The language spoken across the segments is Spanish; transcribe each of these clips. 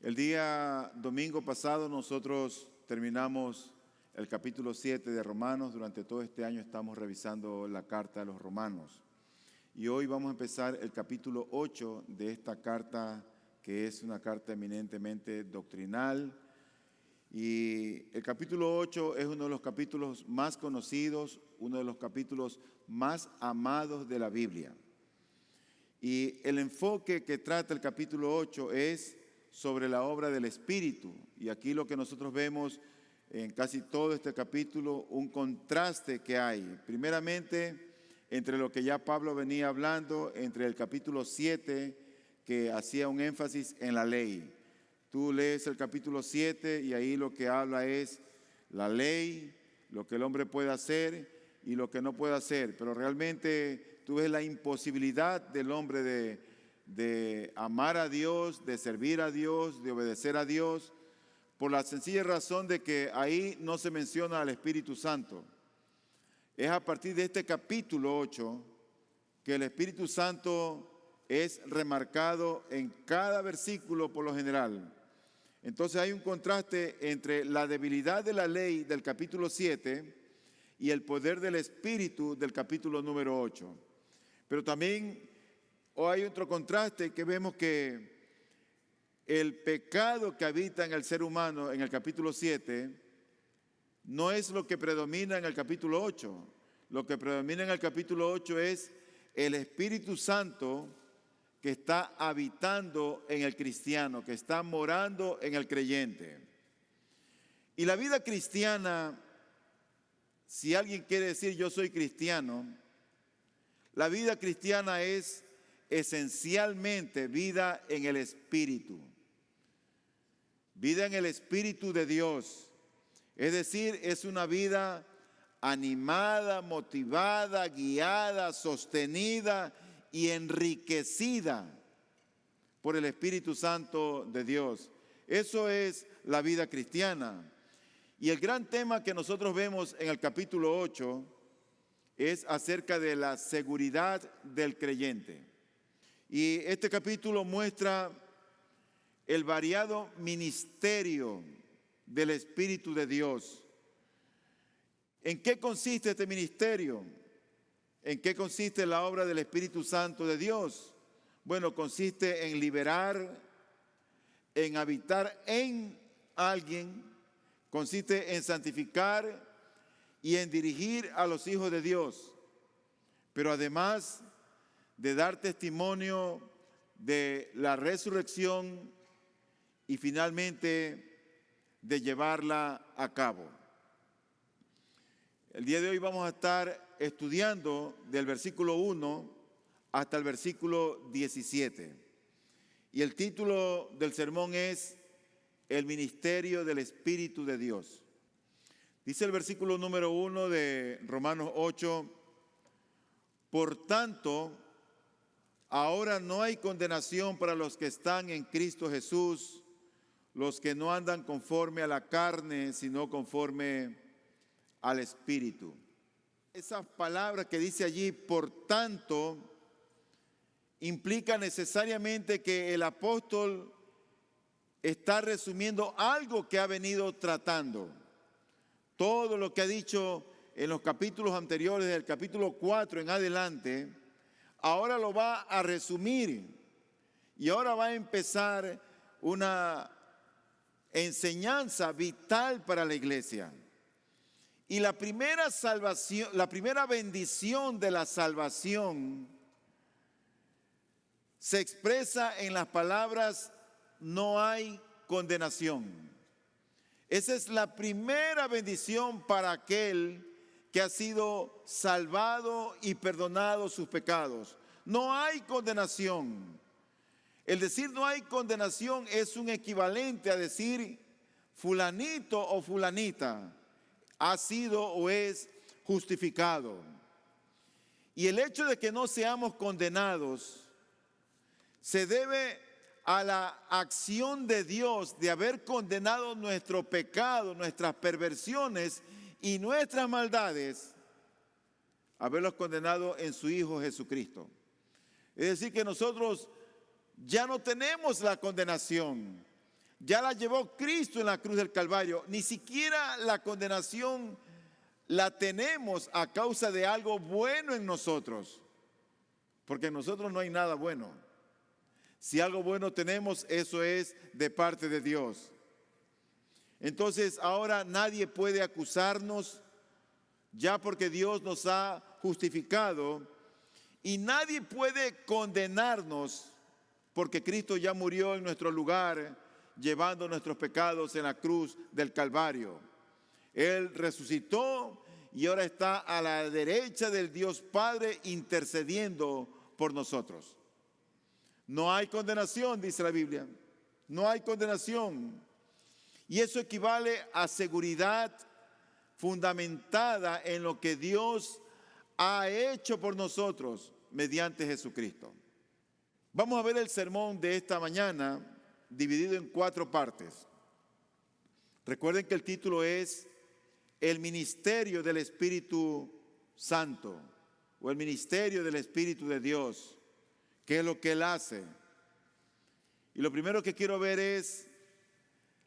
El día domingo pasado nosotros terminamos el capítulo 7 de Romanos. Durante todo este año estamos revisando la carta a los Romanos. Y hoy vamos a empezar el capítulo 8 de esta carta, que es una carta eminentemente doctrinal. Y el capítulo 8 es uno de los capítulos más conocidos, uno de los capítulos más amados de la Biblia. Y el enfoque que trata el capítulo 8 es sobre la obra del Espíritu. Y aquí lo que nosotros vemos en casi todo este capítulo, un contraste que hay. Primeramente, entre lo que ya Pablo venía hablando, entre el capítulo 7, que hacía un énfasis en la ley. Tú lees el capítulo 7 y ahí lo que habla es la ley, lo que el hombre puede hacer y lo que no puede hacer. Pero realmente tú ves la imposibilidad del hombre de amar a Dios, de servir a Dios, de obedecer a Dios, por la sencilla razón de que ahí no se menciona al Espíritu Santo. Es a partir de este capítulo 8 que el Espíritu Santo es remarcado en cada versículo por lo general. Entonces hay un contraste entre la debilidad de la ley del capítulo 7 y el poder del Espíritu del capítulo número 8. Pero también hay otro contraste que vemos que el pecado que habita en el ser humano en el capítulo 7 no es lo que predomina en el capítulo 8. Lo que predomina en el capítulo 8 es el Espíritu Santo que está habitando en el cristiano, que está morando en el creyente. Y la vida cristiana, si alguien quiere decir yo soy cristiano, la vida cristiana es esencialmente vida en el Espíritu. Vida en el Espíritu de Dios. Es decir, es una vida animada, motivada, guiada, sostenida y enriquecida por el Espíritu Santo de Dios. Eso es la vida cristiana. Y el gran tema que nosotros vemos en el capítulo 8 es acerca de la seguridad del creyente. Y este capítulo muestra el variado ministerio del Espíritu de Dios. ¿En qué consiste este ministerio? ¿En qué consiste la obra del Espíritu Santo de Dios? Bueno, consiste en liberar, en habitar en alguien, consiste en santificar y en dirigir a los hijos de Dios, pero además de dar testimonio de la resurrección y finalmente de llevarla a cabo. El día de hoy vamos a estar estudiando del versículo 1 hasta el versículo 17. Y el título del sermón es El ministerio del Espíritu de Dios. Dice el versículo número 1 de Romanos 8, por tanto, ahora no hay condenación para los que están en Cristo Jesús, los que no andan conforme a la carne, sino conforme al Espíritu. Esa palabra que dice allí, por tanto, implica necesariamente que el apóstol está resumiendo algo que ha venido tratando. Todo lo que ha dicho en los capítulos anteriores, del capítulo 4 en adelante, ahora lo va a resumir y ahora va a empezar una enseñanza vital para la iglesia. Y la primera salvación, la primera bendición de la salvación se expresa en las palabras no hay condenación. Esa es la primera bendición para aquel que ha sido salvado y perdonado sus pecados. No hay condenación. El decir no hay condenación es un equivalente a decir fulanito o fulanita ha sido o es justificado. Y el hecho de que no seamos condenados se debe a la acción de Dios de haber condenado nuestro pecado, nuestras perversiones y nuestras maldades, haberlos condenado en su Hijo Jesucristo. Es decir, que nosotros ya no tenemos la condenación. Ya la llevó Cristo en la cruz del Calvario. Ni siquiera la condenación la tenemos a causa de algo bueno en nosotros, porque en nosotros no hay nada bueno. Si algo bueno tenemos, eso es de parte de Dios. Entonces ahora nadie puede acusarnos, ya porque Dios nos ha justificado, y nadie puede condenarnos, porque Cristo ya murió en nuestro lugar, llevando nuestros pecados en la cruz del Calvario. Él resucitó y ahora está a la derecha del Dios Padre intercediendo por nosotros. No hay condenación, dice la Biblia. No hay condenación. Y eso equivale a seguridad fundamentada en lo que Dios ha hecho por nosotros mediante Jesucristo. Vamos a ver el sermón de esta mañana dividido en 4 partes. Recuerden que el título es El ministerio del Espíritu Santo o el ministerio del Espíritu de Dios. ¿Qué es lo que Él hace? Y lo primero que quiero ver es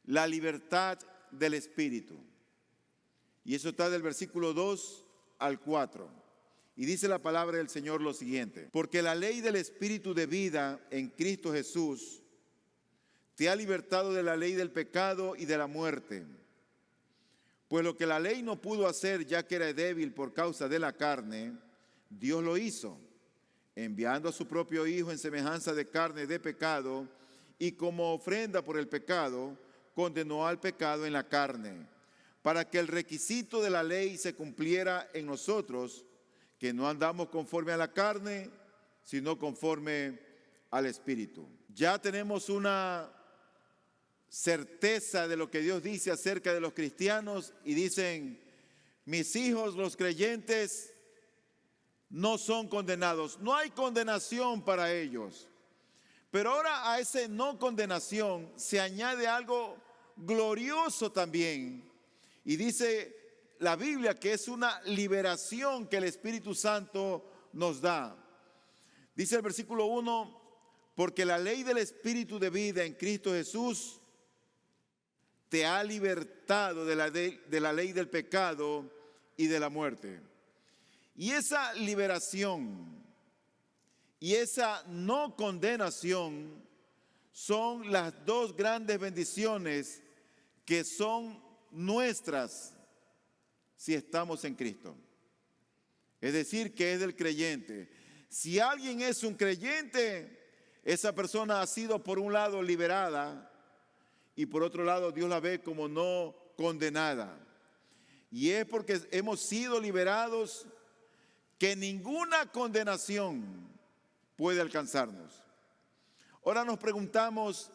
la libertad del Espíritu. Y eso está del versículo 2 al 4. Y dice la palabra del Señor lo siguiente: porque la ley del Espíritu de vida en Cristo Jesús te ha libertado de la ley del pecado y de la muerte. Pues lo que la ley no pudo hacer, ya que era débil por causa de la carne, Dios lo hizo, enviando a su propio Hijo en semejanza de carne de pecado, y como ofrenda por el pecado, condenó al pecado en la carne, para que el requisito de la ley se cumpliera en nosotros, que no andamos conforme a la carne, sino conforme al Espíritu. Ya tenemos una certeza de lo que Dios dice acerca de los cristianos, y dicen: mis hijos, los creyentes, no son condenados. No hay condenación para ellos. Pero ahora a esa no condenación se añade algo glorioso también. Y dice la Biblia que es una liberación que el Espíritu Santo nos da. Dice el versículo 1: porque la ley del Espíritu de vida en Cristo Jesús te ha libertado de la ley del pecado y de la muerte. Y esa liberación y esa no condenación son las 2 grandes bendiciones que son nuestras si estamos en Cristo. Es decir, que es del creyente. Si alguien es un creyente, esa persona ha sido por un lado liberada, y por otro lado Dios la ve como no condenada. Y es porque hemos sido liberados que ninguna condenación puede alcanzarnos. Ahora nos preguntamos: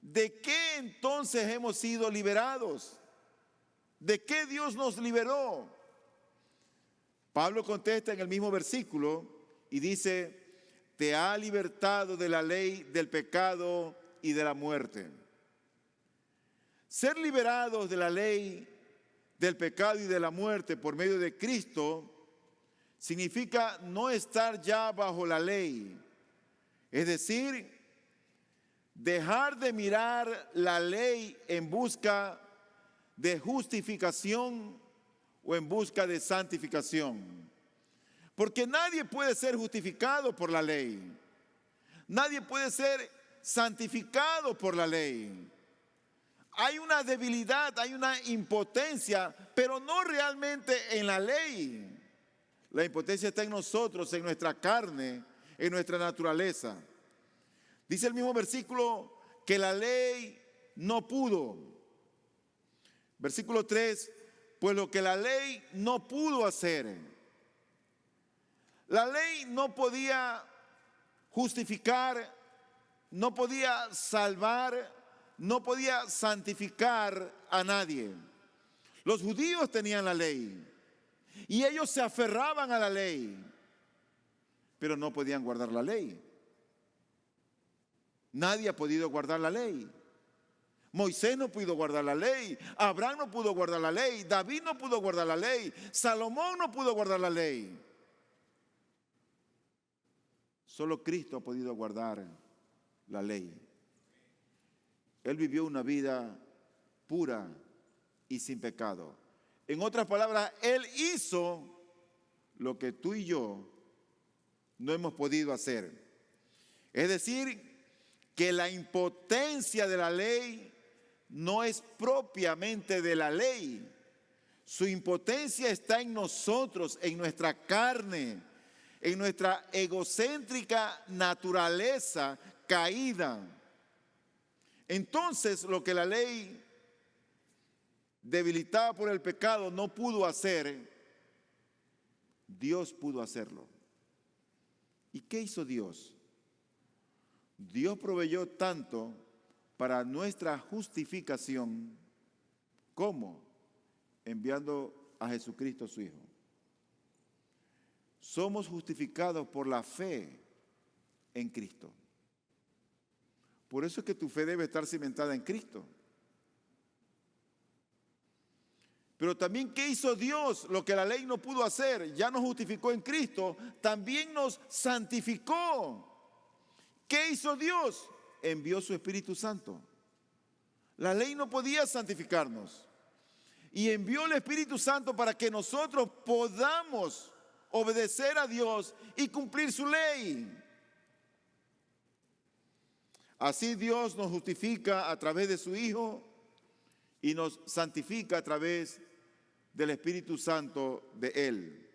¿de qué entonces hemos sido liberados? ¿De qué Dios nos liberó? Pablo contesta en el mismo versículo y dice: te ha libertado de la ley del pecado y de la muerte. Ser liberados de la ley del pecado y de la muerte por medio de Cristo significa no estar ya bajo la ley. Es decir, dejar de mirar la ley en busca de justificación o en busca de santificación. Porque nadie puede ser justificado por la ley. Nadie puede ser santificado por la ley. Hay una debilidad, hay una impotencia, pero no realmente en la ley. La impotencia está en nosotros, en nuestra carne, en nuestra naturaleza. Dice el mismo versículo que la ley no pudo. Versículo 3, pues lo que la ley no pudo hacer. La ley no podía justificar, no podía salvar, no podía santificar a nadie. Los judíos tenían la ley y ellos se aferraban a la ley, pero no podían guardar la ley. Nadie ha podido guardar la ley. Moisés no pudo guardar la ley, Abraham no pudo guardar la ley, David no pudo guardar la ley, Salomón no pudo guardar la ley. Solo Cristo ha podido guardar la ley. Él vivió una vida pura y sin pecado. En otras palabras, Él hizo lo que tú y yo no hemos podido hacer. Es decir, que la impotencia de la ley no es propiamente de la ley. Su impotencia está en nosotros, en nuestra carne, en nuestra egocéntrica naturaleza caída. Entonces, lo que la ley debilitada por el pecado no pudo hacer, Dios pudo hacerlo. ¿Y qué hizo Dios? Dios proveyó tanto para nuestra justificación como enviando a Jesucristo su Hijo. Somos justificados por la fe en Cristo. Por eso es que tu fe debe estar cimentada en Cristo. Pero también, ¿qué hizo Dios? Lo que la ley no pudo hacer, ya nos justificó en Cristo, también nos santificó. ¿Qué hizo Dios? Envió su Espíritu Santo. La ley no podía santificarnos. Y envió el Espíritu Santo para que nosotros podamos obedecer a Dios y cumplir su ley. Así Dios nos justifica a través de su Hijo y nos santifica a través del Espíritu Santo de Él.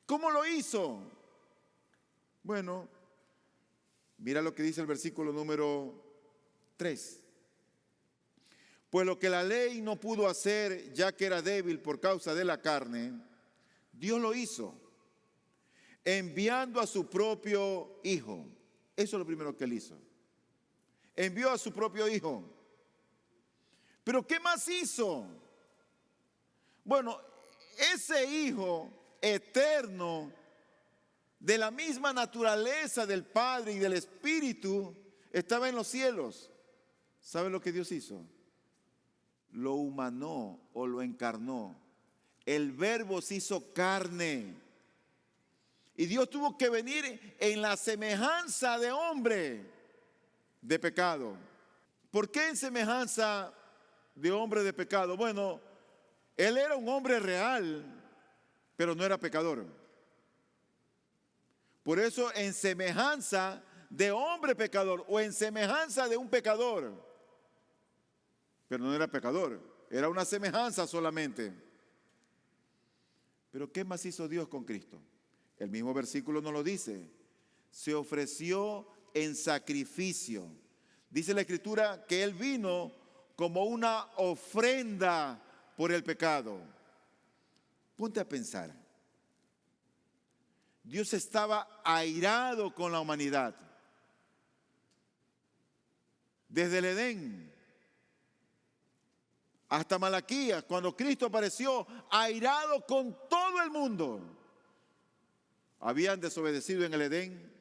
¿Cómo lo hizo? Bueno, mira lo que dice el versículo número 3. Pues lo que la ley no pudo hacer, ya que era débil por causa de la carne, Dios lo hizo, enviando a su propio Hijo. Eso es lo primero que Él hizo. Envió a su propio Hijo. ¿Pero qué más hizo? Bueno, ese Hijo eterno, de la misma naturaleza del Padre y del Espíritu, estaba en los cielos. ¿Saben lo que Dios hizo? Lo humanó o lo encarnó. El Verbo se hizo carne. Y Dios tuvo que venir en la semejanza de hombre de pecado. ¿Por qué en semejanza de hombre de pecado? Bueno, Él era un hombre real, pero no era pecador. Por eso en semejanza de hombre pecador o en semejanza de un pecador, pero no era pecador, era una semejanza solamente. Pero ¿qué más hizo Dios con Cristo? El mismo versículo nos lo dice. Se ofreció en sacrificio. Dice la Escritura que Él vino como una ofrenda por el pecado. Ponte a pensar. Dios estaba airado con la humanidad. Desde el Edén hasta Malaquías, cuando Cristo apareció, airado con todo el mundo. Habían desobedecido en el Edén,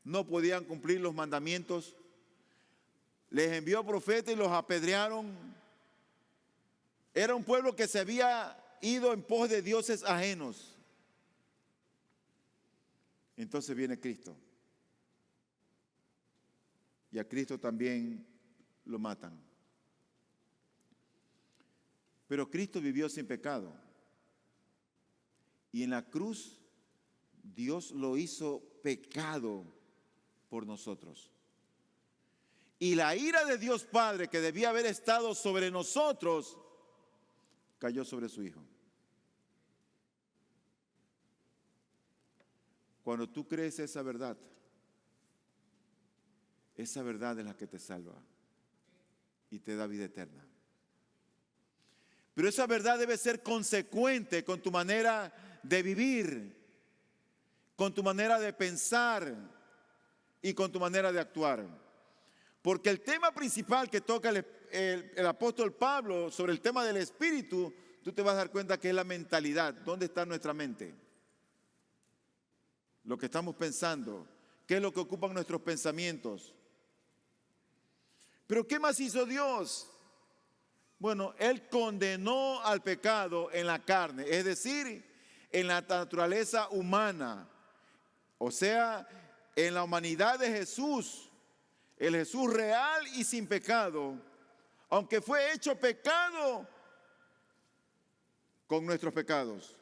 no podían cumplir los mandamientos. Les envió profetas y los apedrearon. Era un pueblo que se había ido en pos de dioses ajenos. Entonces viene Cristo. Y a Cristo también lo matan. Pero Cristo vivió sin pecado. Y en la cruz Dios lo hizo pecado por nosotros. Y la ira de Dios Padre, que debía haber estado sobre nosotros, cayó sobre su Hijo. Cuando tú crees esa verdad es la que te salva y te da vida eterna. Pero esa verdad debe ser consecuente con tu manera de vivir, con tu manera de pensar y con tu manera de actuar. Porque el tema principal que toca el apóstol Pablo sobre el tema del espíritu, tú te vas a dar cuenta que es la mentalidad. ¿Dónde está nuestra mente? Lo que estamos pensando. ¿Qué es lo que ocupan nuestros pensamientos? ¿Pero qué más hizo Dios? Bueno, Él condenó al pecado en la carne, es decir, en la naturaleza humana. O sea, en la humanidad de Jesús, el Jesús real y sin pecado, aunque fue hecho pecado con nuestros pecados.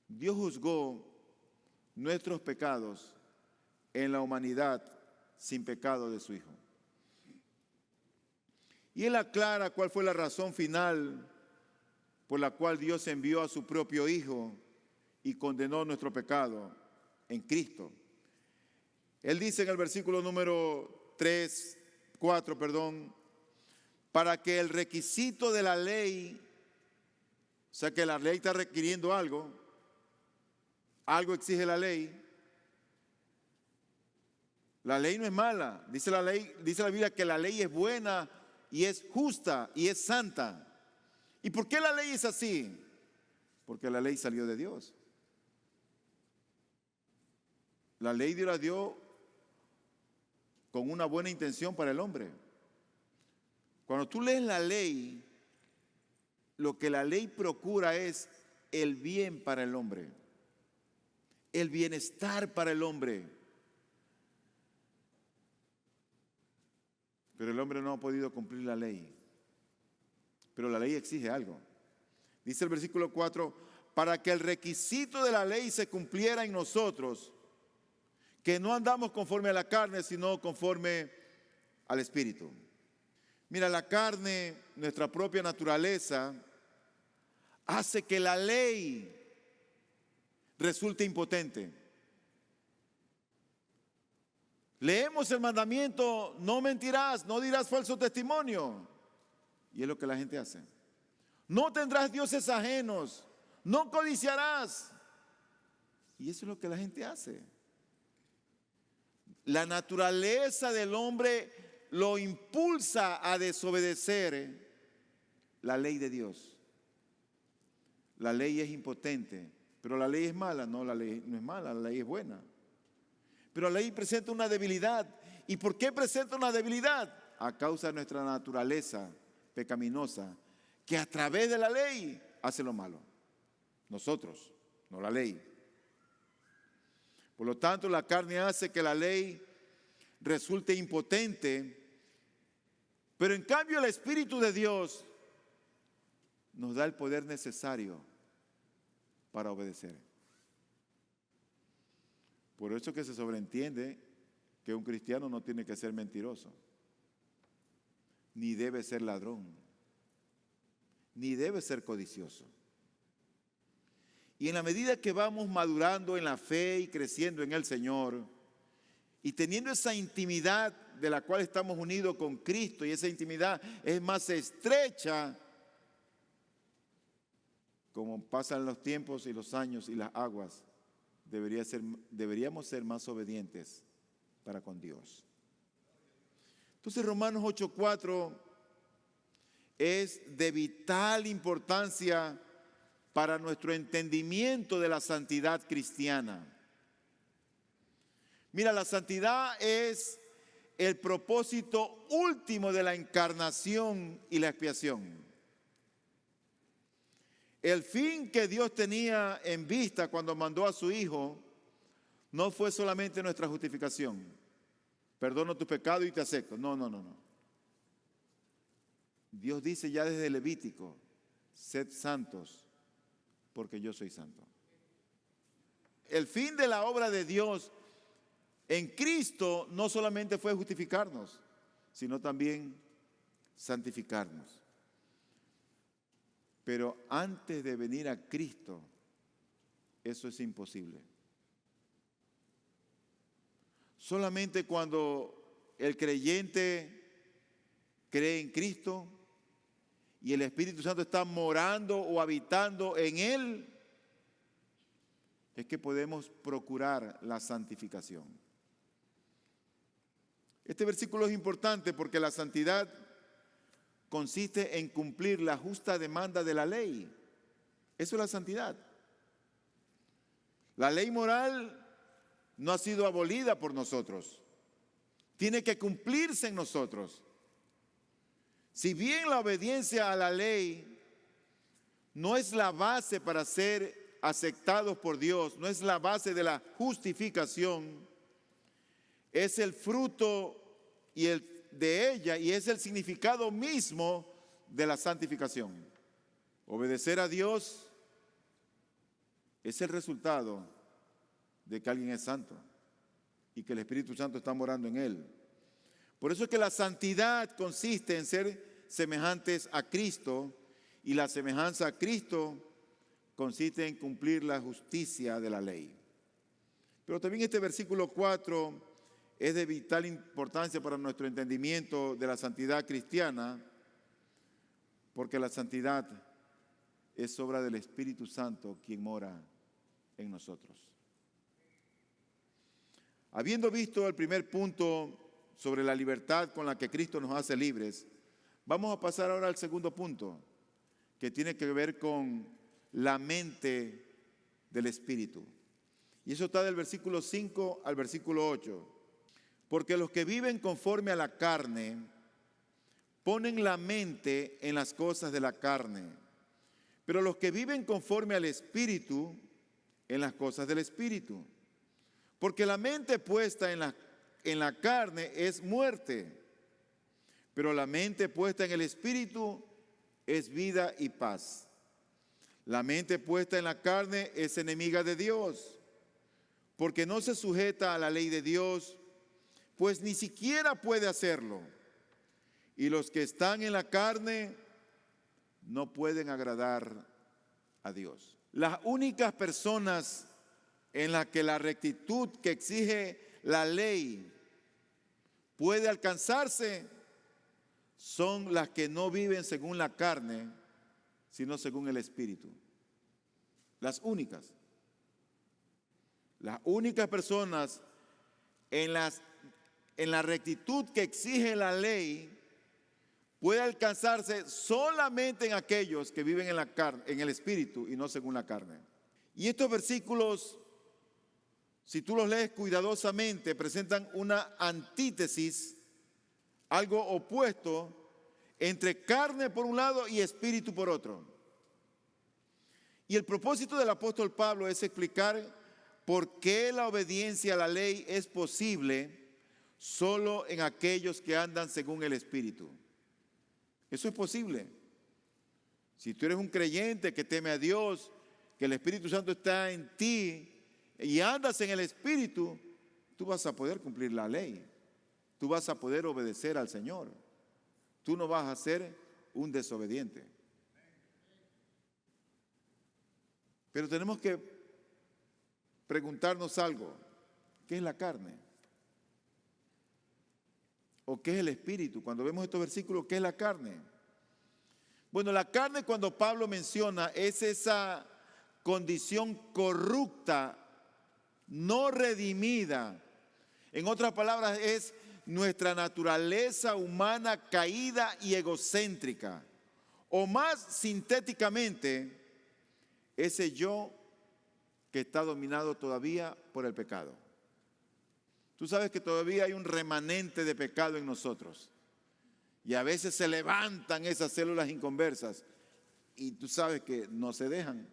Dios juzgó nuestros pecados en la humanidad sin pecado de su Hijo. Y Él aclara cuál fue la razón final por la cual Dios envió a su propio Hijo y condenó nuestro pecado en Cristo. Él dice en el versículo número 4, para que el requisito de la ley, o sea que la ley está requiriendo algo exige la ley. La ley no es mala, dice la Biblia que la ley es buena y es justa y es santa. ¿Y por qué la ley es así? Porque la ley salió de Dios. La ley Dios la dio con una buena intención para el hombre. Cuando tú lees la ley, lo que la ley procura es el bien para el hombre, el bienestar para el hombre. Pero el hombre no ha podido cumplir la ley. Pero la ley exige algo. Dice el versículo 4, para que el requisito de la ley se cumpliera en nosotros, que no andamos conforme a la carne, sino conforme al Espíritu. Mira, la carne, nuestra propia naturaleza, hace que la ley resulte impotente. Leemos el mandamiento, no mentirás, no dirás falso testimonio. Y es lo que la gente hace. No tendrás dioses ajenos, no codiciarás. Y eso es lo que la gente hace. La naturaleza del hombre lo impulsa a desobedecer la ley de Dios. La ley es impotente, pero la ley es mala. No, la ley no es mala, la ley es buena. Pero la ley presenta una debilidad. ¿Y por qué presenta una debilidad? A causa de nuestra naturaleza pecaminosa, que a través de la ley hace lo malo. Nosotros, no la ley. Por lo tanto, la carne hace que la ley resulte impotente, pero en cambio el Espíritu de Dios nos da el poder necesario para obedecer. Por eso que se sobreentiende que un cristiano no tiene que ser mentiroso, ni debe ser ladrón, ni debe ser codicioso. Y en la medida que vamos madurando en la fe y creciendo en el Señor, y teniendo esa intimidad de la cual estamos unidos con Cristo, y esa intimidad es más estrecha, como pasan los tiempos y los años y las aguas, deberíamos ser más obedientes para con Dios. Entonces Romanos 8:4 es de vital importancia para nuestro entendimiento de la santidad cristiana. Mira, la santidad es el propósito último de la encarnación y la expiación. El fin que Dios tenía en vista cuando mandó a su Hijo no fue solamente nuestra justificación. Perdono tus pecados y te acepto. No. Dios dice ya desde Levítico, sed santos, porque yo soy santo. El fin de la obra de Dios en Cristo no solamente fue justificarnos, sino también santificarnos. Pero antes de venir a Cristo, eso es imposible. Solamente cuando el creyente cree en Cristo y el Espíritu Santo está morando o habitando en él, es que podemos procurar la santificación. Este versículo es importante porque la santidad consiste en cumplir la justa demanda de la ley. Eso es la santidad. La ley moral no ha sido abolida por nosotros. Tiene que cumplirse en nosotros. Si bien la obediencia a la ley no es la base para ser aceptados por Dios, no es la base de la justificación, es el fruto y el de ella, y es el significado mismo de la santificación. Obedecer a Dios es el resultado de que alguien es santo y que el Espíritu Santo está morando en él. Por eso es que la santidad consiste en ser semejantes a Cristo, y la semejanza a Cristo consiste en cumplir la justicia de la ley. Pero también este versículo 4 es de vital importancia para nuestro entendimiento de la santidad cristiana, porque la santidad es obra del Espíritu Santo, quien mora en nosotros. Habiendo visto el primer punto sobre la libertad con la que Cristo nos hace libres, vamos a pasar ahora al segundo punto, que tiene que ver con la mente del Espíritu. Y eso está del versículo 5 al versículo 8. Porque los que viven conforme a la carne ponen la mente en las cosas de la carne, pero los que viven conforme al Espíritu, en las cosas del Espíritu. Porque la mente puesta en la carne es muerte, pero la mente puesta en el Espíritu es vida y paz. La mente puesta en la carne es enemiga de Dios, porque no se sujeta a la ley de Dios, pues ni siquiera puede hacerlo. Y los que están en la carne no pueden agradar a Dios. Las únicas personas en las que la rectitud que exige la ley puede alcanzarse son las que no viven según la carne, sino según el Espíritu. Las únicas. Las únicas personas en la rectitud que exige la ley puede alcanzarse solamente en aquellos que viven en la carne, en el Espíritu y no según la carne. Y estos versículos, si tú los lees cuidadosamente, presentan una antítesis, algo opuesto entre carne por un lado y espíritu por otro. Y el propósito del apóstol Pablo es explicar por qué la obediencia a la ley es posible solo en aquellos que andan según el Espíritu. Eso es posible. Si tú eres un creyente que teme a Dios, que el Espíritu Santo está en ti y andas en el Espíritu, tú vas a poder cumplir la ley. Tú vas a poder obedecer al Señor. Tú no vas a ser un desobediente. Pero tenemos que preguntarnos algo. ¿Qué es la carne? ¿O qué es el Espíritu? Cuando vemos estos versículos, ¿qué es la carne? Bueno, la carne, cuando Pablo menciona, es esa condición corrupta, no redimida. En otras palabras, es nuestra naturaleza humana caída y egocéntrica. O más sintéticamente, ese yo que está dominado todavía por el pecado. Tú sabes que todavía hay un remanente de pecado en nosotros. Y a veces se levantan esas células inconversas y tú sabes que no se dejan.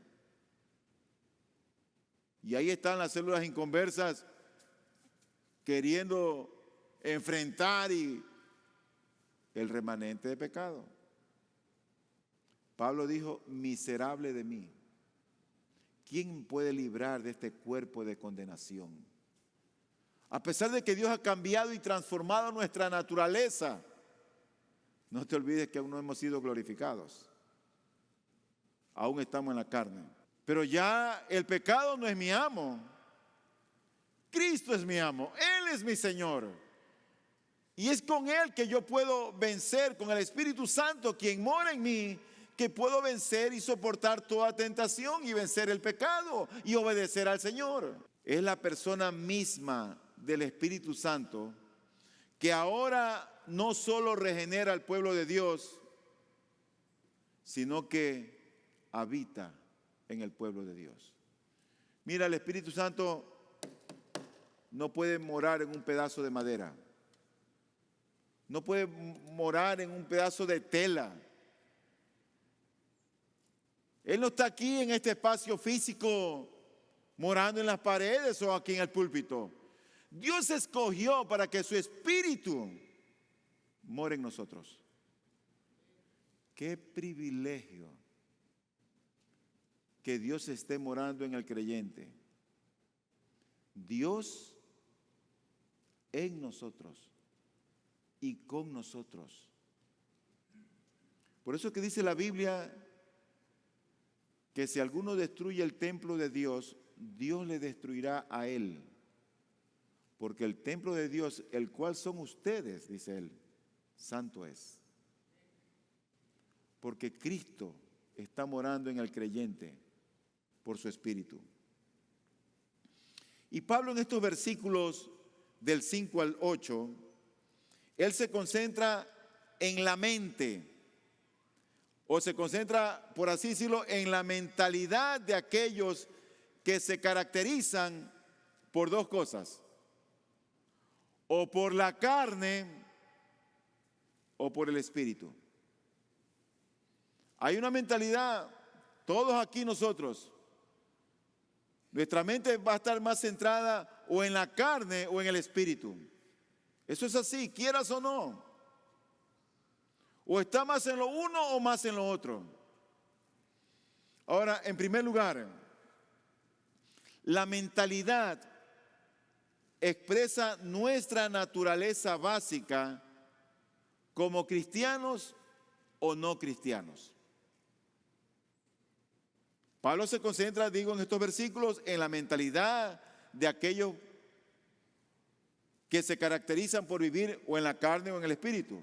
Y ahí están las células inconversas queriendo enfrentar y el remanente de pecado. Pablo dijo, miserable de mí. ¿Quién puede librar de este cuerpo de condenación? A pesar de que Dios ha cambiado y transformado nuestra naturaleza, no te olvides que aún no hemos sido glorificados. Aún estamos en la carne. Pero ya el pecado no es mi amo. Cristo es mi amo. Él es mi Señor. Y es con Él que yo puedo vencer, con el Espíritu Santo, quien mora en mí, que puedo vencer y soportar toda tentación y vencer el pecado y obedecer al Señor. Es la persona misma del Espíritu Santo que ahora no solo regenera al pueblo de Dios, sino que habita en el pueblo de Dios. Mira, el Espíritu Santo no puede morar en un pedazo de madera. No puede morar en un pedazo de tela. Él no está aquí en este espacio físico morando en las paredes o aquí en el púlpito. Dios escogió para que su espíritu mora en nosotros. Qué privilegio que Dios esté morando en el creyente. Dios en nosotros y con nosotros. Por eso es que dice la Biblia que si alguno destruye el templo de Dios, Dios le destruirá a él. Porque el templo de Dios, el cual son ustedes, dice él, santo es. Porque Cristo está morando en el creyente por su Espíritu. Y Pablo en estos versículos del 5 al 8, él se concentra en la mente, o se concentra, por así decirlo, en la mentalidad de aquellos que se caracterizan por dos cosas: o por la carne o por el Espíritu. Hay una mentalidad, todos aquí nosotros, nuestra mente va a estar más centrada o en la carne o en el Espíritu. Eso es así, quieras o no. O está más en lo uno o más en lo otro. Ahora, en primer lugar, la mentalidad expresa nuestra naturaleza básica como cristianos o no cristianos. Pablo se concentra, digo, en estos versículos en la mentalidad de aquellos que se caracterizan por vivir o en la carne o en el Espíritu.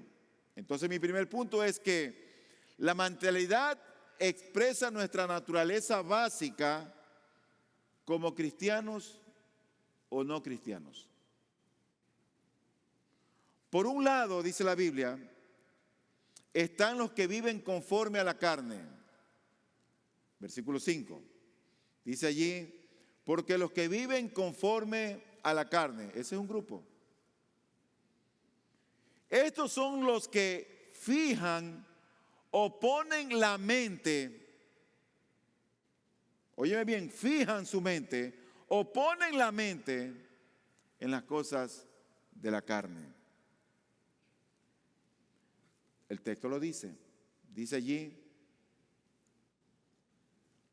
Entonces mi primer punto es que la mentalidad expresa nuestra naturaleza básica como cristianos o no cristianos. Por un lado, dice la Biblia, están los que viven conforme a la carne. Versículo 5. Dice allí, porque los que viven conforme a la carne, ese es un grupo. Estos son los que fijan o ponen la mente, óyeme bien, fijan su mente o ponen la mente en las cosas de la carne. El texto lo dice allí,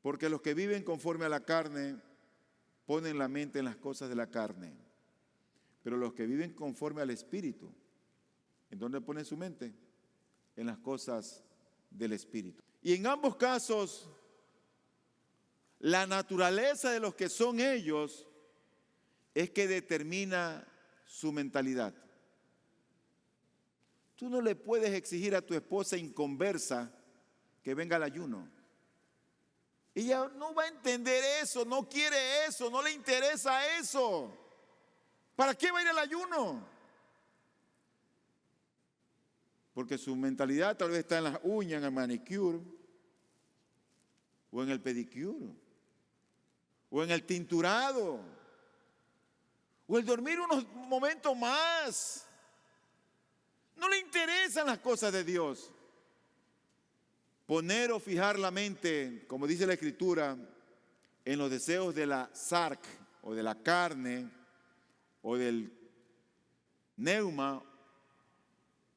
porque los que viven conforme a la carne ponen la mente en las cosas de la carne, pero los que viven conforme al Espíritu, ¿en dónde ponen su mente? En las cosas del Espíritu. Y en ambos casos, la naturaleza de los que son ellos es que determina su mentalidad. Tú no le puedes exigir a tu esposa inconversa que venga al ayuno. Ella no va a entender eso, no quiere eso, no le interesa eso. ¿Para qué va a ir al ayuno? Porque su mentalidad tal vez está en las uñas, en el manicure, o en el pedicure, o en el tinturado, o el dormir unos momentos más. No le interesan las cosas de Dios. Poner o fijar la mente, como dice la Escritura, en los deseos de la sarc, o de la carne, o del neuma,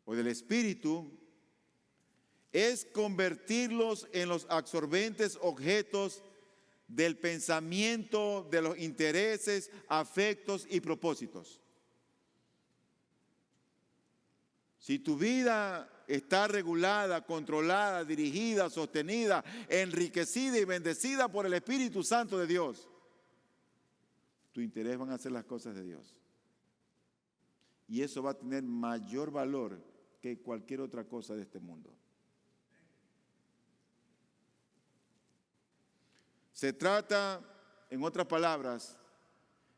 o del espíritu, es convertirlos en los absorbentes objetos del pensamiento, de los intereses, afectos y propósitos. Si tu vida está regulada, controlada, dirigida, sostenida, enriquecida y bendecida por el Espíritu Santo de Dios, tu interés van a ser las cosas de Dios. Y eso va a tener mayor valor que cualquier otra cosa de este mundo. Se trata, en otras palabras,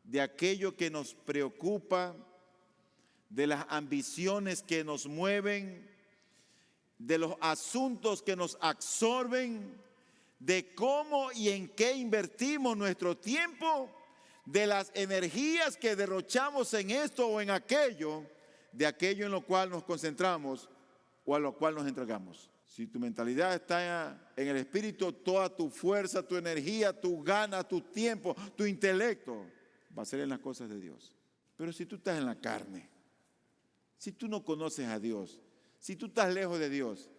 de aquello que nos preocupa, de las ambiciones que nos mueven, de los asuntos que nos absorben, de cómo y en qué invertimos nuestro tiempo, de las energías que derrochamos en esto o en aquello, de aquello en lo cual nos concentramos o a lo cual nos entregamos. Si tu mentalidad está en el Espíritu, toda tu fuerza, tu energía, tu ganas, tu tiempo, tu intelecto va a ser en las cosas de Dios. Pero si tú estás en la carne, si tú no conoces a Dios, Si tú estás lejos de Dios,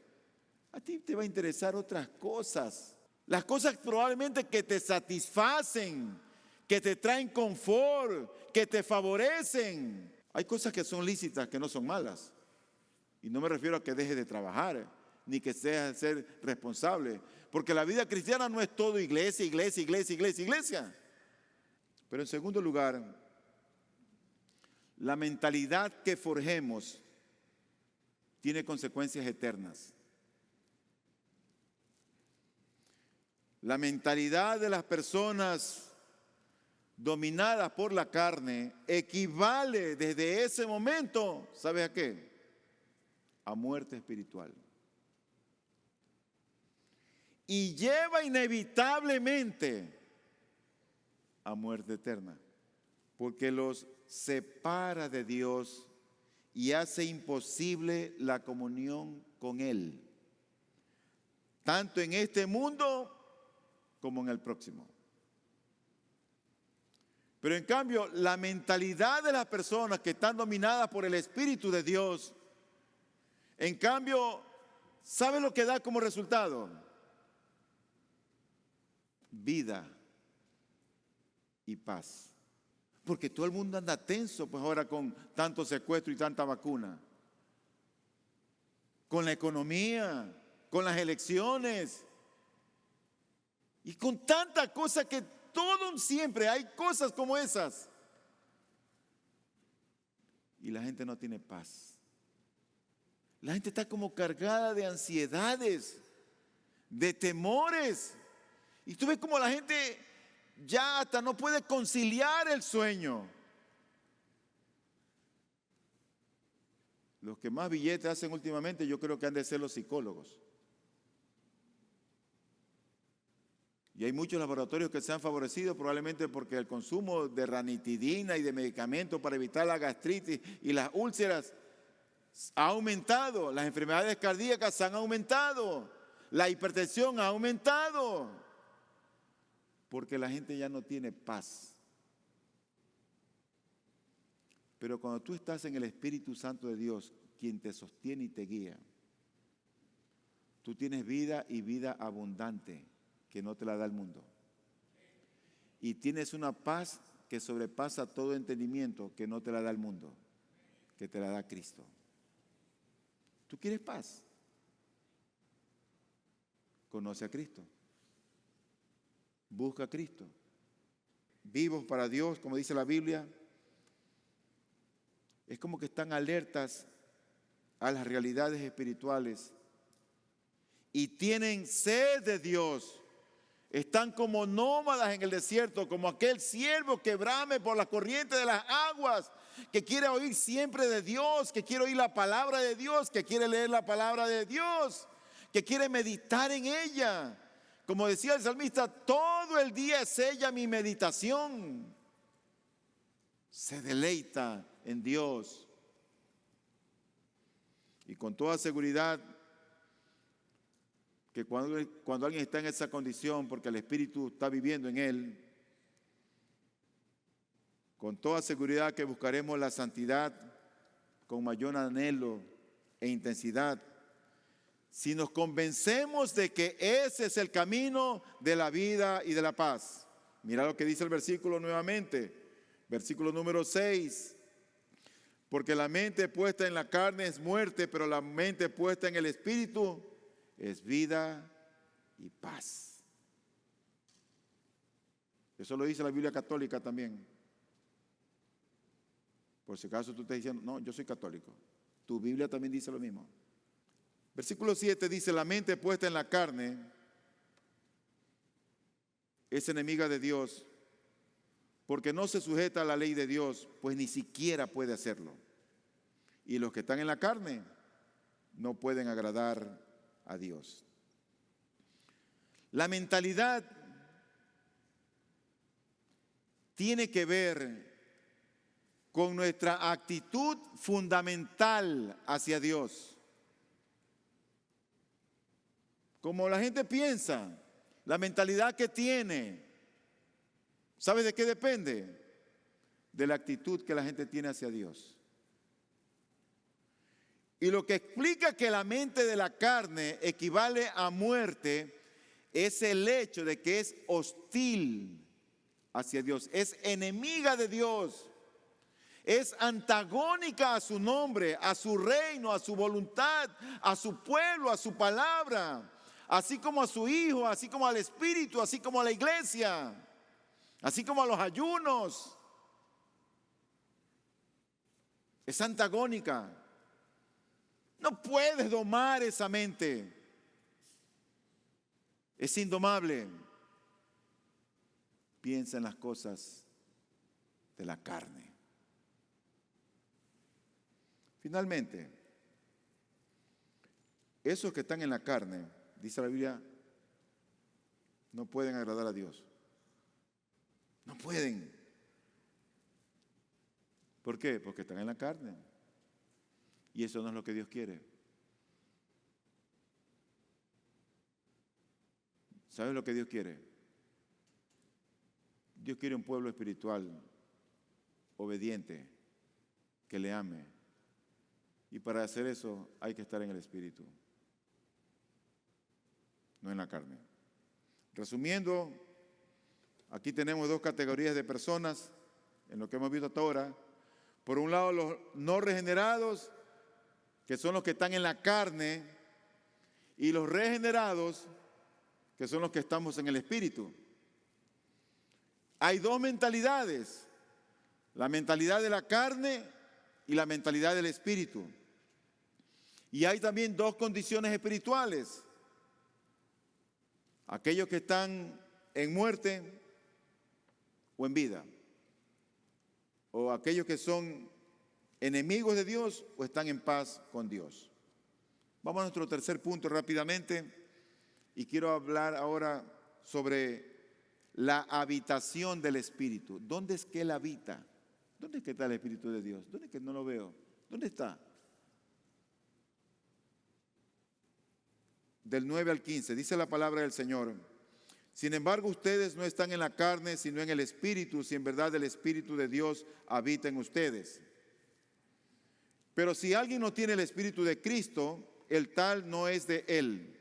a ti te va a interesar otras cosas. Las cosas probablemente que te satisfacen, que te traen confort, que te favorecen. Hay cosas que son lícitas, que no son malas. Y no me refiero a que dejes de trabajar, ni que seas ser responsable. Porque la vida cristiana no es todo iglesia, iglesia, iglesia, iglesia, iglesia. Pero en segundo lugar, la mentalidad que forjemos tiene consecuencias eternas. La mentalidad de las personas dominadas por la carne equivale desde ese momento, ¿sabes a qué? A muerte espiritual. Y lleva inevitablemente a muerte eterna, porque los separa de Dios y hace imposible la comunión con Él, tanto en este mundo como en el próximo. Pero en cambio, la mentalidad de las personas que están dominadas por el Espíritu de Dios, en cambio, ¿sabe lo que da como resultado? Vida y paz. Porque todo el mundo anda tenso, pues ahora con tanto secuestro y tanta vacuna. Con la economía, con las elecciones. Y con tanta cosa que todo siempre hay cosas como esas. Y la gente no tiene paz. La gente está como cargada de ansiedades, de temores. Y tú ves como la gente ya hasta no puede conciliar el sueño. Los que más billetes hacen últimamente, yo creo que han de ser los psicólogos. Y hay muchos laboratorios que se han favorecido probablemente porque el consumo de ranitidina y de medicamentos para evitar la gastritis y las úlceras ha aumentado. Las enfermedades cardíacas han aumentado. La hipertensión ha aumentado. Porque la gente ya no tiene paz. Pero cuando tú estás en el Espíritu Santo de Dios, quien te sostiene y te guía, tú tienes vida y vida abundante que no te la da el mundo. Y tienes una paz que sobrepasa todo entendimiento que no te la da el mundo, que te la da Cristo. ¿Tú quieres paz? Conoce a Cristo. Busca a Cristo. Vivos para Dios, como dice la Biblia, es como que están alertas a las realidades espirituales y tienen sed de Dios. Están como nómadas en el desierto, como aquel siervo que brame por las corrientes de las aguas, que quiere oír siempre de Dios, que quiere oír la palabra de Dios, que quiere leer la palabra de Dios, que quiere meditar en ella. Como decía el salmista, todo el día es ella mi meditación. Se deleita en Dios. Y con toda seguridad, que cuando alguien está en esa condición, porque el Espíritu está viviendo en él, con toda seguridad que buscaremos la santidad con mayor anhelo e intensidad, si nos convencemos de que ese es el camino de la vida y de la paz. Mira lo que dice el versículo nuevamente, versículo número 6. Porque la mente puesta en la carne es muerte, pero la mente puesta en el Espíritu es vida y paz. Eso lo dice la Biblia católica también. Por si acaso tú estás diciendo, no, yo soy católico. Tu Biblia también dice lo mismo. Versículo 7 dice, la mente puesta en la carne es enemiga de Dios, porque no se sujeta a la ley de Dios, pues ni siquiera puede hacerlo. Y los que están en la carne no pueden agradar a Dios. La mentalidad tiene que ver con nuestra actitud fundamental hacia Dios. Como la gente piensa, la mentalidad que tiene, ¿sabes de qué depende? De la actitud que la gente tiene hacia Dios. Y lo que explica que la mente de la carne equivale a muerte es el hecho de que es hostil hacia Dios, es enemiga de Dios, es antagónica a su nombre, a su reino, a su voluntad, a su pueblo, a su palabra, así como a su Hijo, así como al Espíritu, así como a la iglesia, así como a los ayunos. Es antagónica. No puedes domar esa mente. Es indomable. Piensa en las cosas de la carne. Finalmente, esos que están en la carne, dice la Biblia, no pueden agradar a Dios. No pueden. ¿Por qué? Porque están en la carne. Y eso no es lo que Dios quiere. ¿Sabes lo que Dios quiere? Dios quiere un pueblo espiritual, obediente, que le ame. Y para hacer eso hay que estar en el Espíritu, no en la carne. Resumiendo, aquí tenemos dos categorías de personas en lo que hemos visto hasta ahora. Por un lado, los no regenerados, que son los que están en la carne, y los regenerados, que son los que estamos en el Espíritu. Hay dos mentalidades, la mentalidad de la carne y la mentalidad del Espíritu. Y hay también dos condiciones espirituales, aquellos que están en muerte o en vida, o aquellos que son enemigos de Dios o están en paz con Dios. Vamos a nuestro tercer punto rápidamente y quiero hablar ahora sobre la habitación del Espíritu. ¿Dónde es que Él habita? ¿Dónde es que está el Espíritu de Dios? ¿Dónde es que no lo veo? ¿Dónde está? Del 9 al 15, dice la palabra del Señor. Sin embargo, ustedes no están en la carne, sino en el Espíritu, si en verdad el Espíritu de Dios habita en ustedes. Pero si alguien no tiene el Espíritu de Cristo, el tal no es de Él.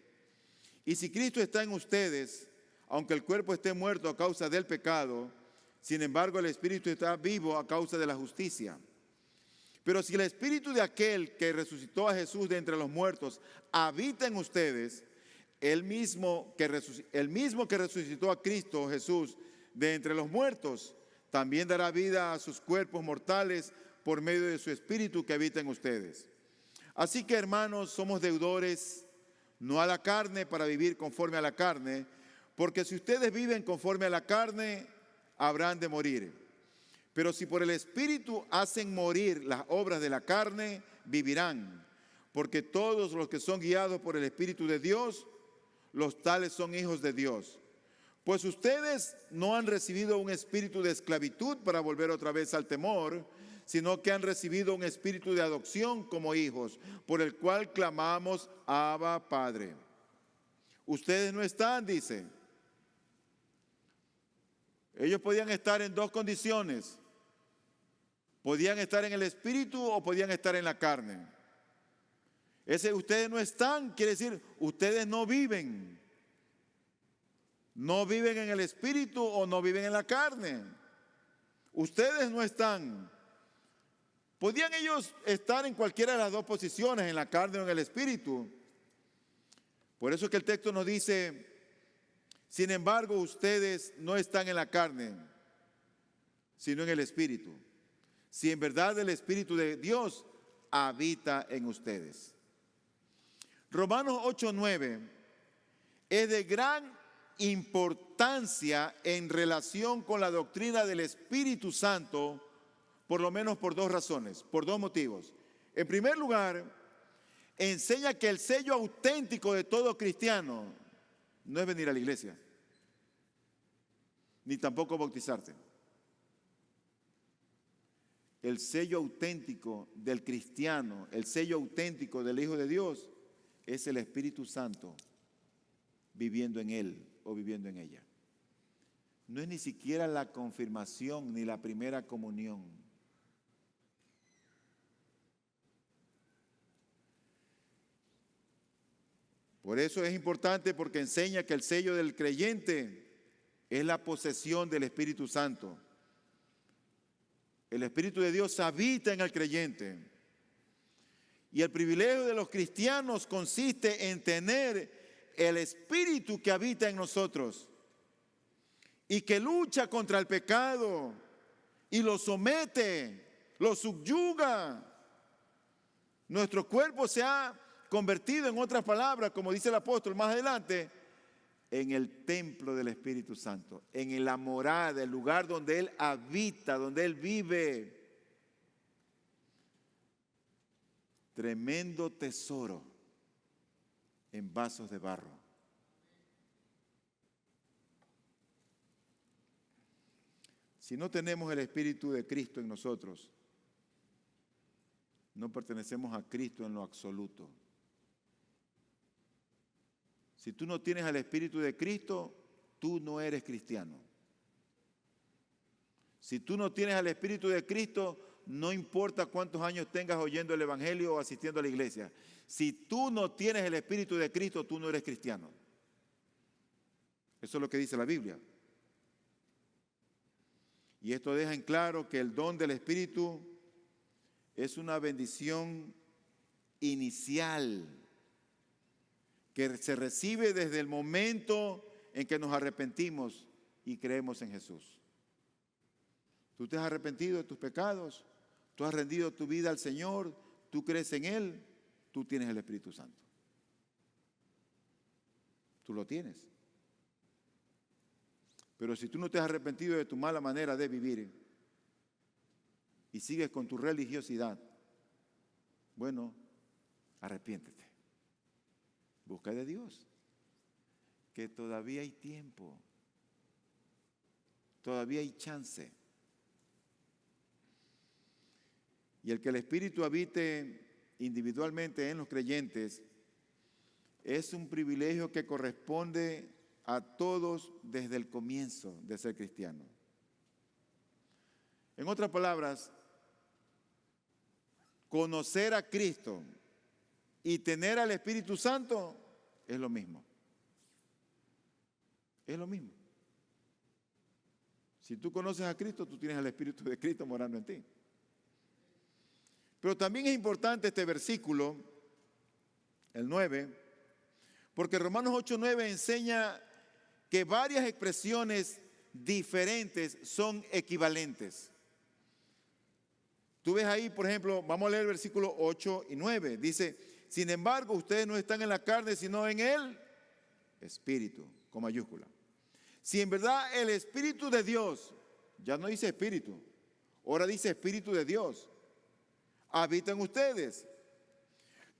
Y si Cristo está en ustedes, aunque el cuerpo esté muerto a causa del pecado, sin embargo el Espíritu está vivo a causa de la justicia. Pero si el Espíritu de aquel que resucitó a Jesús de entre los muertos habita en ustedes, el mismo que resucitó a Cristo Jesús de entre los muertos, también dará vida a sus cuerpos mortales por medio de su Espíritu que habita en ustedes. Así que, hermanos, somos deudores, no a la carne para vivir conforme a la carne, porque si ustedes viven conforme a la carne, habrán de morir. Pero si por el Espíritu hacen morir las obras de la carne, vivirán. Porque todos los que son guiados por el Espíritu de Dios, los tales son hijos de Dios. Pues ustedes no han recibido un espíritu de esclavitud para volver otra vez al temor, sino que han recibido un espíritu de adopción como hijos, por el cual clamamos, Abba, Padre. Ustedes no están, dice. Ellos podían estar en dos condiciones. Podían estar en el Espíritu o podían estar en la carne. Ese ustedes no están, quiere decir, ustedes no viven. No viven en el Espíritu o no viven en la carne. Ustedes no están. Podían ellos estar en cualquiera de las dos posiciones, en la carne o en el Espíritu. Por eso es que el texto nos dice, sin embargo, ustedes no están en la carne, sino en el Espíritu. Si en verdad el Espíritu de Dios habita en ustedes. Romanos 8:9 es de gran importancia en relación con la doctrina del Espíritu Santo, por lo menos por dos razones, por dos motivos. En primer lugar, enseña que el sello auténtico de todo cristiano no es venir a la iglesia, ni tampoco bautizarse. El sello auténtico del cristiano, el sello auténtico del Hijo de Dios, es el Espíritu Santo viviendo en él o viviendo en ella. No es ni siquiera la confirmación ni la primera comunión. Por eso es importante, porque enseña que el sello del creyente es la posesión del Espíritu Santo. El Espíritu de Dios habita en el creyente. Y el privilegio de los cristianos consiste en tener el Espíritu que habita en nosotros y que lucha contra el pecado y lo somete, lo subyuga. Nuestro cuerpo se ha convertido, en otras palabras, como dice el apóstol más adelante, en el templo del Espíritu Santo, en la morada, el lugar donde Él habita, donde Él vive. Tremendo tesoro en vasos de barro. Si no tenemos el Espíritu de Cristo en nosotros, no pertenecemos a Cristo en lo absoluto. Si tú no tienes el Espíritu de Cristo, tú no eres cristiano. Si tú no tienes el Espíritu de Cristo, no importa cuántos años tengas oyendo el Evangelio o asistiendo a la iglesia. Si tú no tienes el Espíritu de Cristo, tú no eres cristiano. Eso es lo que dice la Biblia. Y esto deja en claro que el don del Espíritu es una bendición inicial que se recibe desde el momento en que nos arrepentimos y creemos en Jesús. Tú te has arrepentido de tus pecados, tú has rendido tu vida al Señor, tú crees en Él, tú tienes el Espíritu Santo. Tú lo tienes. Pero si tú no te has arrepentido de tu mala manera de vivir y sigues con tu religiosidad, bueno, arrepiéntete. Busca de Dios, que todavía hay tiempo, todavía hay chance. Y el que el Espíritu habite individualmente en los creyentes es un privilegio que corresponde a todos desde el comienzo de ser cristiano. En otras palabras, conocer a Cristo y tener al Espíritu Santo es lo mismo. Es lo mismo. Si tú conoces a Cristo, tú tienes al Espíritu de Cristo morando en ti. Pero también es importante este versículo, el 9, porque Romanos 8:9 enseña que varias expresiones diferentes son equivalentes. Tú ves ahí, por ejemplo, vamos a leer el versículo 8 y 9. Dice, sin embargo, ustedes no están en la carne, sino en el Espíritu, con mayúscula. Si en verdad el Espíritu de Dios, ya no dice Espíritu, ahora dice Espíritu de Dios, habita en ustedes.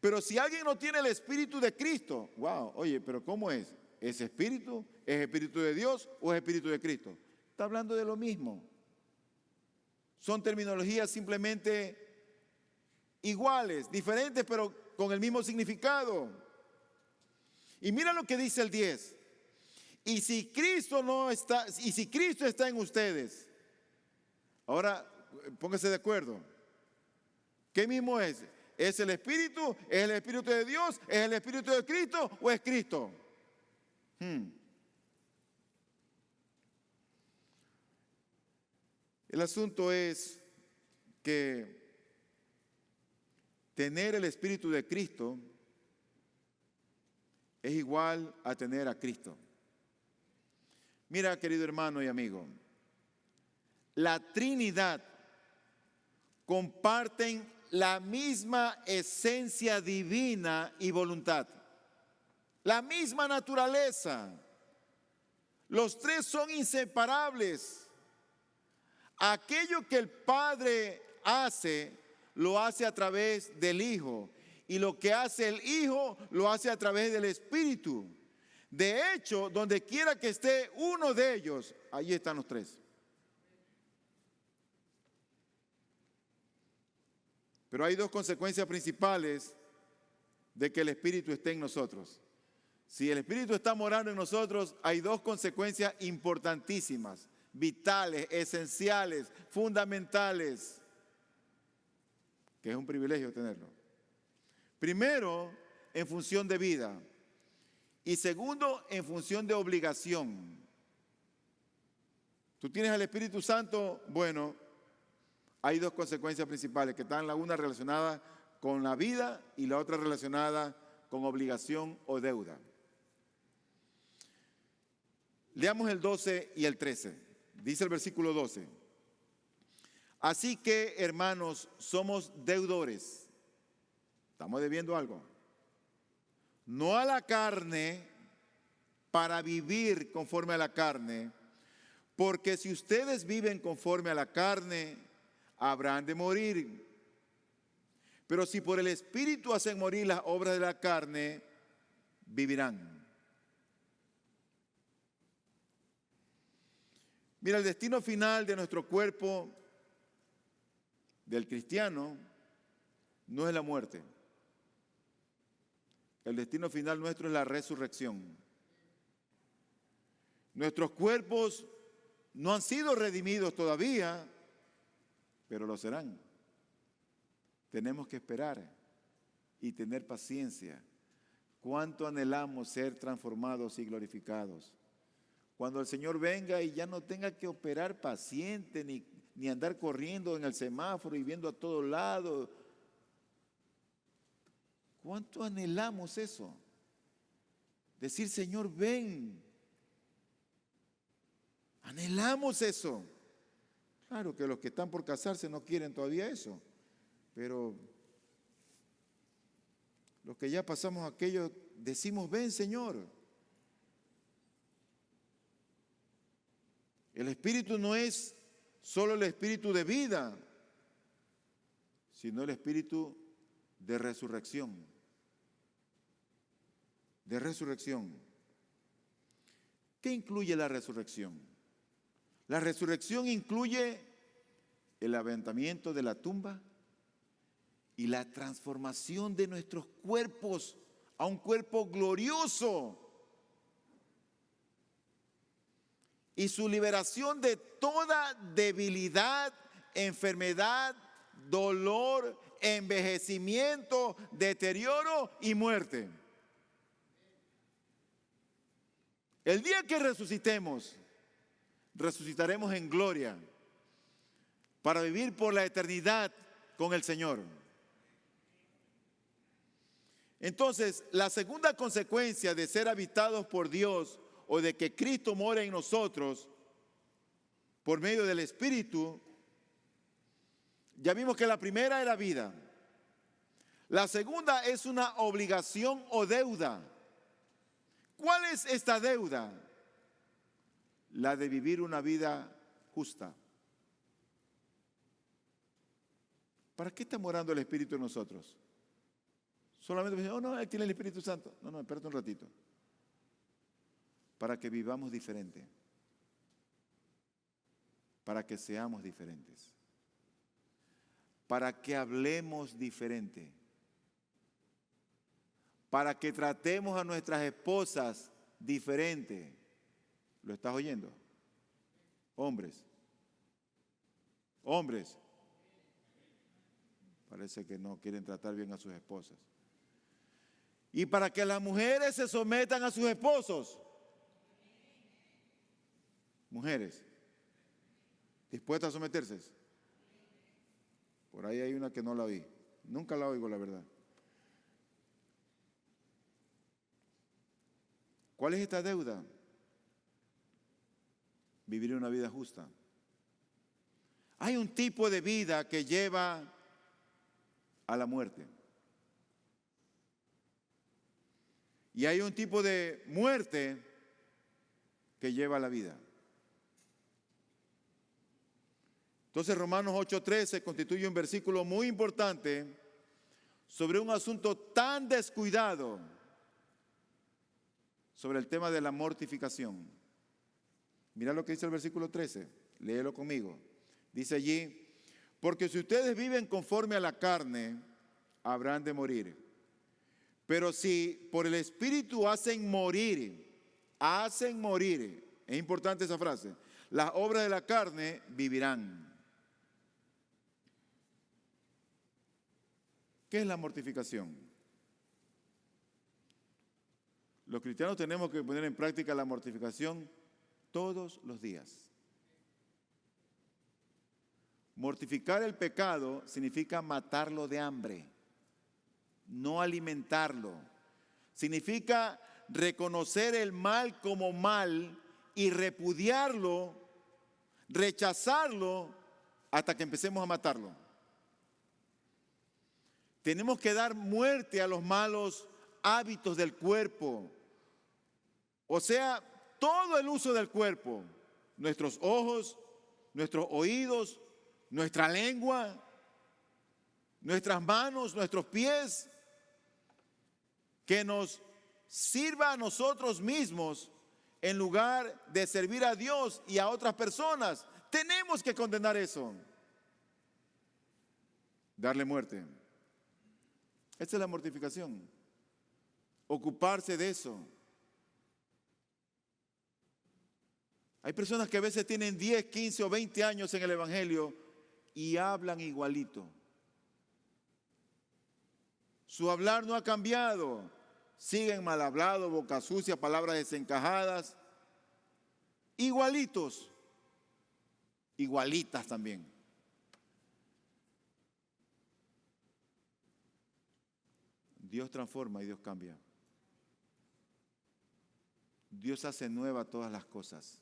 Pero si alguien no tiene el Espíritu de Cristo, wow, oye, pero ¿cómo es? ¿Es Espíritu? ¿Es Espíritu de Dios o es Espíritu de Cristo? Está hablando de lo mismo. Son terminologías simplemente iguales, diferentes, pero con el mismo significado. Y mira lo que dice el 10. Y si Cristo está en ustedes, ahora póngase de acuerdo. ¿Qué mismo es? ¿Es el Espíritu? ¿Es el Espíritu de Dios? ¿Es el Espíritu de Cristo o es Cristo? El asunto es que tener el Espíritu de Cristo es igual a tener a Cristo. Mira, querido hermano y amigo, la Trinidad comparten la misma esencia divina y voluntad, la misma naturaleza. Los tres son inseparables. Aquello que el Padre hace, lo hace a través del Hijo. Y lo que hace el Hijo, lo hace a través del Espíritu. De hecho, donde quiera que esté uno de ellos, allí están los tres. Pero hay dos consecuencias principales de que el Espíritu esté en nosotros. Si el Espíritu está morando en nosotros, hay dos consecuencias importantísimas, vitales, esenciales, fundamentales, que es un privilegio tenerlo. Primero, en función de vida. Y segundo, en función de obligación. Tú tienes al Espíritu Santo, bueno, hay dos consecuencias principales, que están la una relacionada con la vida y la otra relacionada con obligación o deuda. Leamos el 12 y el 13. Dice el versículo 12. Así que, hermanos, somos deudores. Estamos debiendo algo. No a la carne, para vivir conforme a la carne, porque si ustedes viven conforme a la carne, habrán de morir. Pero si por el Espíritu hacen morir las obras de la carne, vivirán. Mira, el destino final de nuestro cuerpo, del cristiano, no es la muerte. El destino final nuestro es la resurrección. Nuestros cuerpos no han sido redimidos todavía, pero lo serán. Tenemos que esperar y tener paciencia. ¿Cuánto anhelamos ser transformados y glorificados? Cuando el Señor venga y ya no tenga que operar paciente ni andar corriendo en el semáforo y viendo a todos lados. ¿Cuánto anhelamos eso? Decir, Señor, ven. Anhelamos eso. Claro que los que están por casarse no quieren todavía eso, pero los que ya pasamos aquello, decimos, ven, Señor. El Espíritu no es solo el Espíritu de vida, sino el Espíritu de resurrección. De resurrección. ¿Qué incluye la resurrección? La resurrección incluye el levantamiento de la tumba y la transformación de nuestros cuerpos a un cuerpo glorioso. Y su liberación de toda debilidad, enfermedad, dolor, envejecimiento, deterioro y muerte. El día que resucitemos, resucitaremos en gloria para vivir por la eternidad con el Señor. Entonces, la segunda consecuencia de ser habitados por Dios o de que Cristo mora en nosotros por medio del Espíritu, ya vimos que la primera era vida. La segunda es una obligación o deuda. ¿Cuál es esta deuda? La de vivir una vida justa. ¿Para qué está morando el Espíritu en nosotros? Solamente dicen, oh no, Él tiene el Espíritu Santo. No, espérate un ratito. Para que vivamos diferente. Para que seamos diferentes. Para que hablemos diferente. Para que tratemos a nuestras esposas diferente. ¿Lo estás oyendo? Hombres. Hombres. Parece que no quieren tratar bien a sus esposas. Y para que las mujeres se sometan a sus esposos. Mujeres, ¿dispuestas a someterse? Por ahí hay una que no la oí. Nunca la oigo, la verdad. ¿Cuál es esta deuda? Vivir una vida justa. Hay un tipo de vida que lleva a la muerte. Y hay un tipo de muerte que lleva a la vida. Entonces Romanos 8:13 constituye un versículo muy importante sobre un asunto tan descuidado, sobre el tema de la mortificación. Mira lo que dice el versículo 13, léelo conmigo. Dice allí, porque si ustedes viven conforme a la carne, habrán de morir. Pero si por el Espíritu hacen morir, es importante esa frase, las obras de la carne vivirán. ¿Qué es la mortificación? Los cristianos tenemos que poner en práctica la mortificación todos los días. Mortificar el pecado significa matarlo de hambre, no alimentarlo. Significa reconocer el mal como mal y repudiarlo, rechazarlo hasta que empecemos a matarlo. Tenemos que dar muerte a los malos hábitos del cuerpo. O sea, todo el uso del cuerpo, nuestros ojos, nuestros oídos, nuestra lengua, nuestras manos, nuestros pies, que nos sirva a nosotros mismos en lugar de servir a Dios y a otras personas. Tenemos que condenar eso. Darle muerte. Esa es la mortificación. Ocuparse de eso. Hay personas que a veces tienen 10, 15 o 20 años en el Evangelio y hablan igualito. Su hablar no ha cambiado. Siguen mal hablados, boca sucia, palabras desencajadas. Igualitos. Igualitas también. Dios transforma y Dios cambia. Dios hace nueva todas las cosas.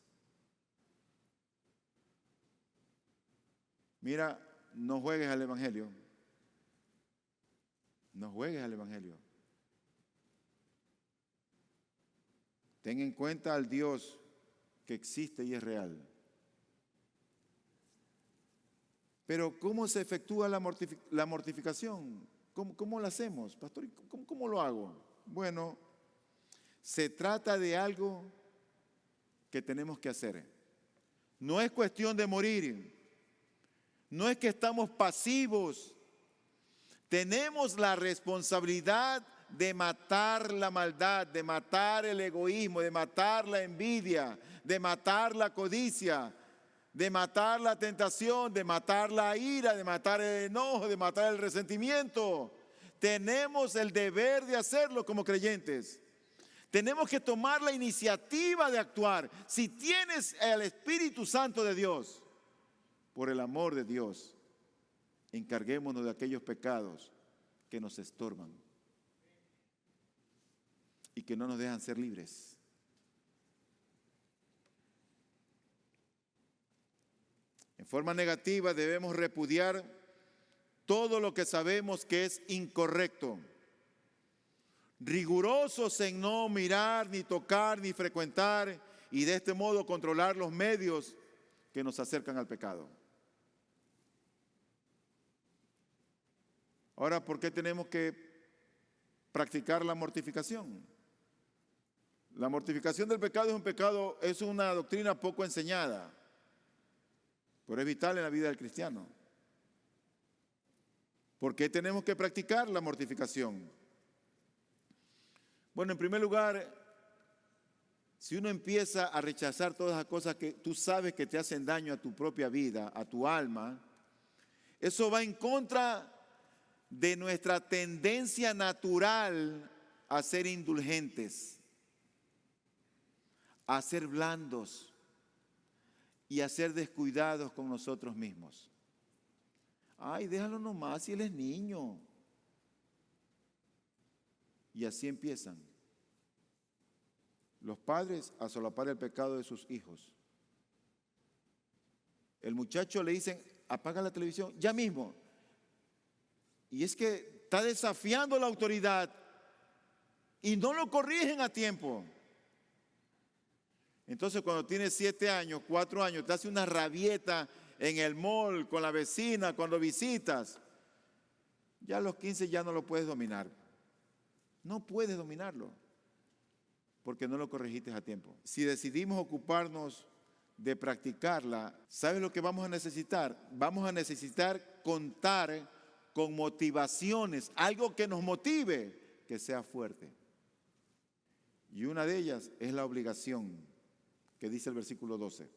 Mira, no juegues al Evangelio. No juegues al Evangelio. Ten en cuenta al Dios que existe y es real. Pero ¿cómo se efectúa la mortificación? ¿Cómo lo hacemos, pastor? ¿Cómo lo hago? Bueno, se trata de algo que tenemos que hacer. No es cuestión de morir. No es que estamos pasivos. Tenemos la responsabilidad de matar la maldad, de matar el egoísmo, de matar la envidia, de matar la codicia, de matar la tentación, de matar la ira, de matar el enojo, de matar el resentimiento. Tenemos el deber de hacerlo como creyentes. Tenemos que tomar la iniciativa de actuar. Si tienes el Espíritu Santo de Dios, por el amor de Dios, encarguémonos de aquellos pecados que nos estorban y que no nos dejan ser libres. En forma negativa debemos repudiar todo lo que sabemos que es incorrecto. Rigurosos en no mirar, ni tocar, ni frecuentar, y de este modo controlar los medios que nos acercan al pecado. Ahora, ¿por qué tenemos que practicar la mortificación? La mortificación del pecado es una doctrina poco enseñada, pero es vital en la vida del cristiano. ¿Por qué tenemos que practicar la mortificación? Bueno, en primer lugar, si uno empieza a rechazar todas las cosas que tú sabes que te hacen daño a tu propia vida, a tu alma, eso va en contra de nuestra tendencia natural a ser indulgentes, a ser blandos y a ser descuidados con nosotros mismos. Ay, déjalo nomás si él es niño. Y así empiezan los padres a solapar el pecado de sus hijos. El muchacho le dicen, apaga la televisión, ya mismo. Y es que está desafiando la autoridad y no lo corrigen a tiempo. Entonces cuando tienes 7 años, 4 años, te hace una rabieta en el mall con la vecina cuando visitas. Ya a los 15 ya no lo puedes dominar. No puedes dominarlo porque no lo corregiste a tiempo. Si decidimos ocuparnos de practicarla, ¿sabes lo que vamos a necesitar? Vamos a necesitar contar con motivaciones, algo que nos motive, que sea fuerte. Y una de ellas es la obligación, que dice el versículo 12.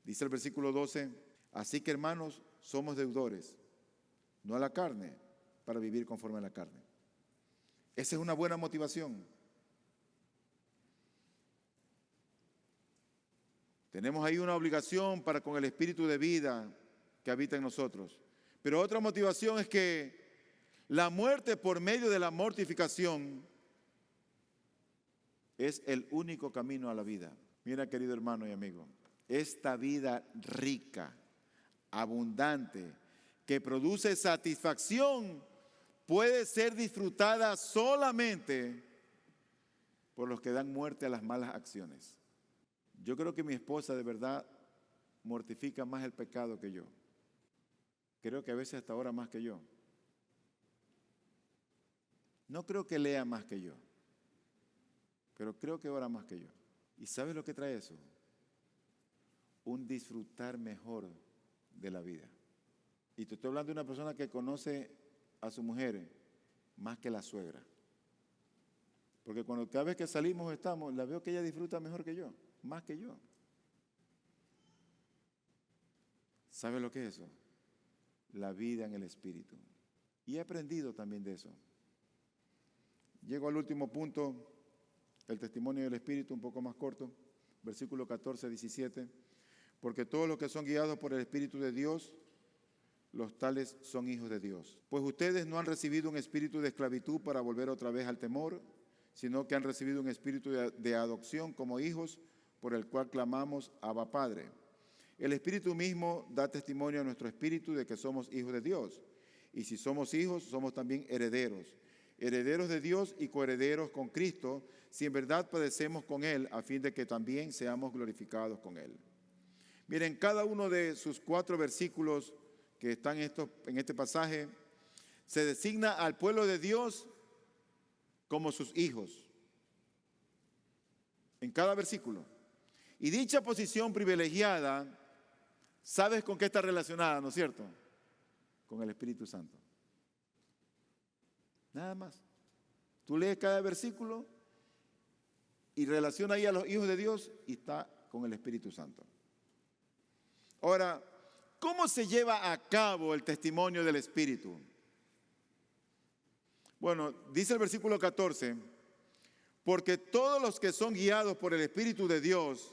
Dice el versículo 12, así que hermanos, somos deudores, no a la carne, para vivir conforme a la carne. Esa es una buena motivación. Tenemos ahí una obligación para con el espíritu de vida que habita en nosotros. Pero otra motivación es que la muerte por medio de la mortificación es el único camino a la vida. Mira, querido hermano y amigo, esta vida rica, abundante, que produce satisfacción, puede ser disfrutada solamente por los que dan muerte a las malas acciones. Yo creo que mi esposa de verdad mortifica más el pecado que yo. Creo que a veces hasta ahora más que yo. No creo que lea más que yo, pero creo que ora más que yo. ¿Y sabes lo que trae eso? Un disfrutar mejor de la vida. Y te estoy hablando de una persona que conoce a su mujer más que la suegra. Porque cada vez que salimos o estamos, la veo que ella disfruta mejor que yo, más que yo. ¿Sabes lo que es eso? La vida en el Espíritu. Y he aprendido también de eso. Llego al último punto, el testimonio del Espíritu, un poco más corto, versículo 14, 17. Porque todos los que son guiados por el Espíritu de Dios, los tales son hijos de Dios. Pues ustedes no han recibido un espíritu de esclavitud para volver otra vez al temor, sino que han recibido un espíritu de adopción como hijos, por el cual clamamos, Abba Padre. El Espíritu mismo da testimonio a nuestro espíritu de que somos hijos de Dios. Y si somos hijos, somos también herederos. Herederos de Dios y coherederos con Cristo, si en verdad padecemos con Él, a fin de que también seamos glorificados con Él. Miren, cada uno de sus 4 versículos que están en este pasaje, se designa al pueblo de Dios como sus hijos. En cada versículo. Y dicha posición privilegiada, ¿sabes con qué está relacionada, no es cierto? Con el Espíritu Santo. Nada más. Tú lees cada versículo y relaciona ahí a los hijos de Dios y está con el Espíritu Santo. Ahora, ¿cómo se lleva a cabo el testimonio del Espíritu? Bueno, dice el versículo 14, porque todos los que son guiados por el Espíritu de Dios,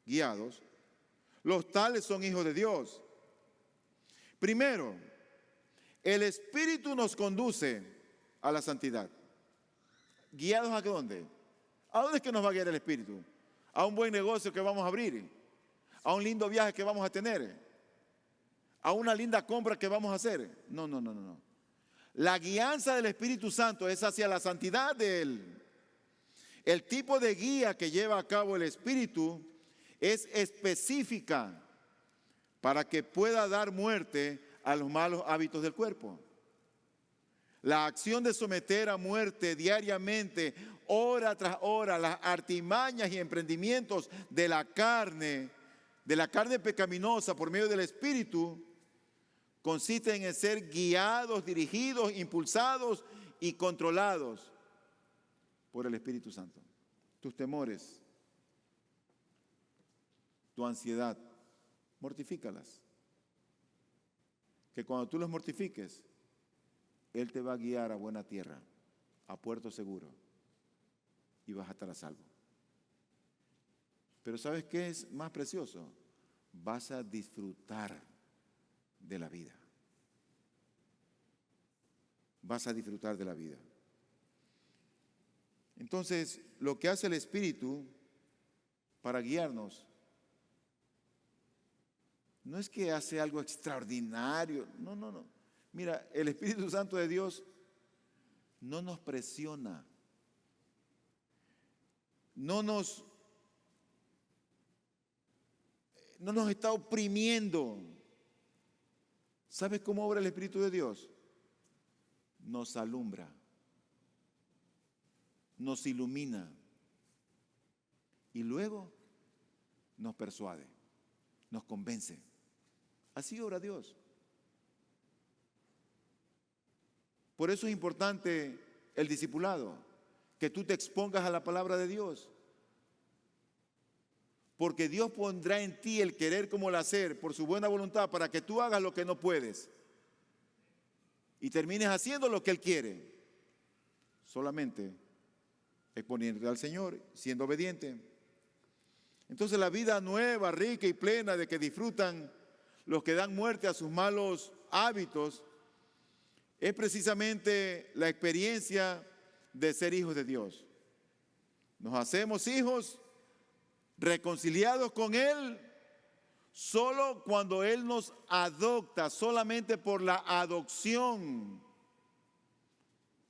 guiados, los tales son hijos de Dios. Primero, el Espíritu nos conduce a la santidad. ¿Guiados a dónde? ¿A dónde es que nos va a guiar el Espíritu? ¿A un buen negocio que vamos a abrir? ¿A un lindo viaje que vamos a tener? ¿A una linda compra que vamos a hacer? No. La guianza del Espíritu Santo es hacia la santidad de Él. El tipo de guía que lleva a cabo el Espíritu es específica para que pueda dar muerte a los malos hábitos del cuerpo. La acción de someter a muerte diariamente, hora tras hora, las artimañas y emprendimientos de la carne pecaminosa por medio del Espíritu, consiste en ser guiados, dirigidos, impulsados y controlados por el Espíritu Santo. Tus temores, tu ansiedad, mortifícalas. Que cuando tú los mortifiques, Él te va a guiar a buena tierra, a puerto seguro, y vas a estar a salvo. Pero ¿sabes qué es más precioso? Vas a disfrutar de la vida. Vas a disfrutar de la vida. Entonces, lo que hace el Espíritu para guiarnos no es que hace algo extraordinario. No. Mira, el Espíritu Santo de Dios no nos presiona. No nos está oprimiendo. ¿Sabes cómo obra el Espíritu de Dios? Nos alumbra, nos ilumina y luego nos persuade, nos convence. Así obra Dios. Por eso es importante el discipulado, que tú te expongas a la palabra de Dios. Porque Dios pondrá en ti el querer como el hacer por su buena voluntad para que tú hagas lo que no puedes y termines haciendo lo que Él quiere. Solamente exponiéndote al Señor, siendo obediente. Entonces la vida nueva, rica y plena de que disfrutan los que dan muerte a sus malos hábitos es precisamente la experiencia de ser hijos de Dios. Nos hacemos hijos reconciliados con Él solo cuando Él nos adopta, solamente por la adopción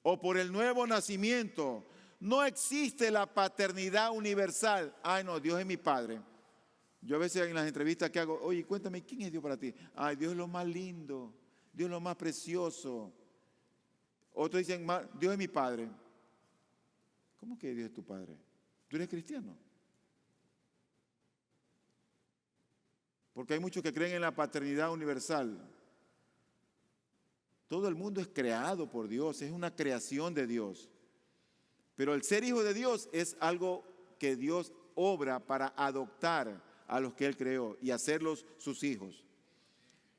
o por el nuevo nacimiento. No existe la paternidad universal. Ay, no, Dios es mi padre. Yo a veces en las entrevistas que hago, oye, cuéntame, ¿quién es Dios para ti? Ay, Dios es lo más lindo, Dios es lo más precioso. Otros dicen, Dios es mi padre. ¿Cómo que Dios es tu padre? ¿Tú eres cristiano? Porque hay muchos que creen en la paternidad universal. Todo el mundo es creado por Dios, es una creación de Dios. Pero el ser hijo de Dios es algo que Dios obra para adoptar a los que Él creó y hacerlos sus hijos.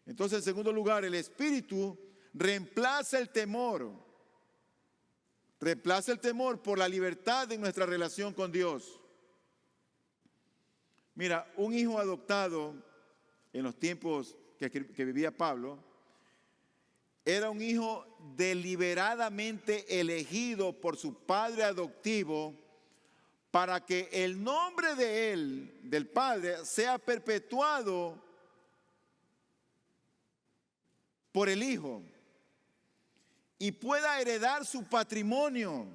Entonces, en segundo lugar, el Espíritu reemplaza el temor. Reemplaza el temor por la libertad de nuestra relación con Dios. Mira, un hijo adoptado en los tiempos que vivía Pablo, era un hijo deliberadamente elegido por su padre adoptivo para que el nombre de él, del padre, sea perpetuado por el hijo y pueda heredar su patrimonio.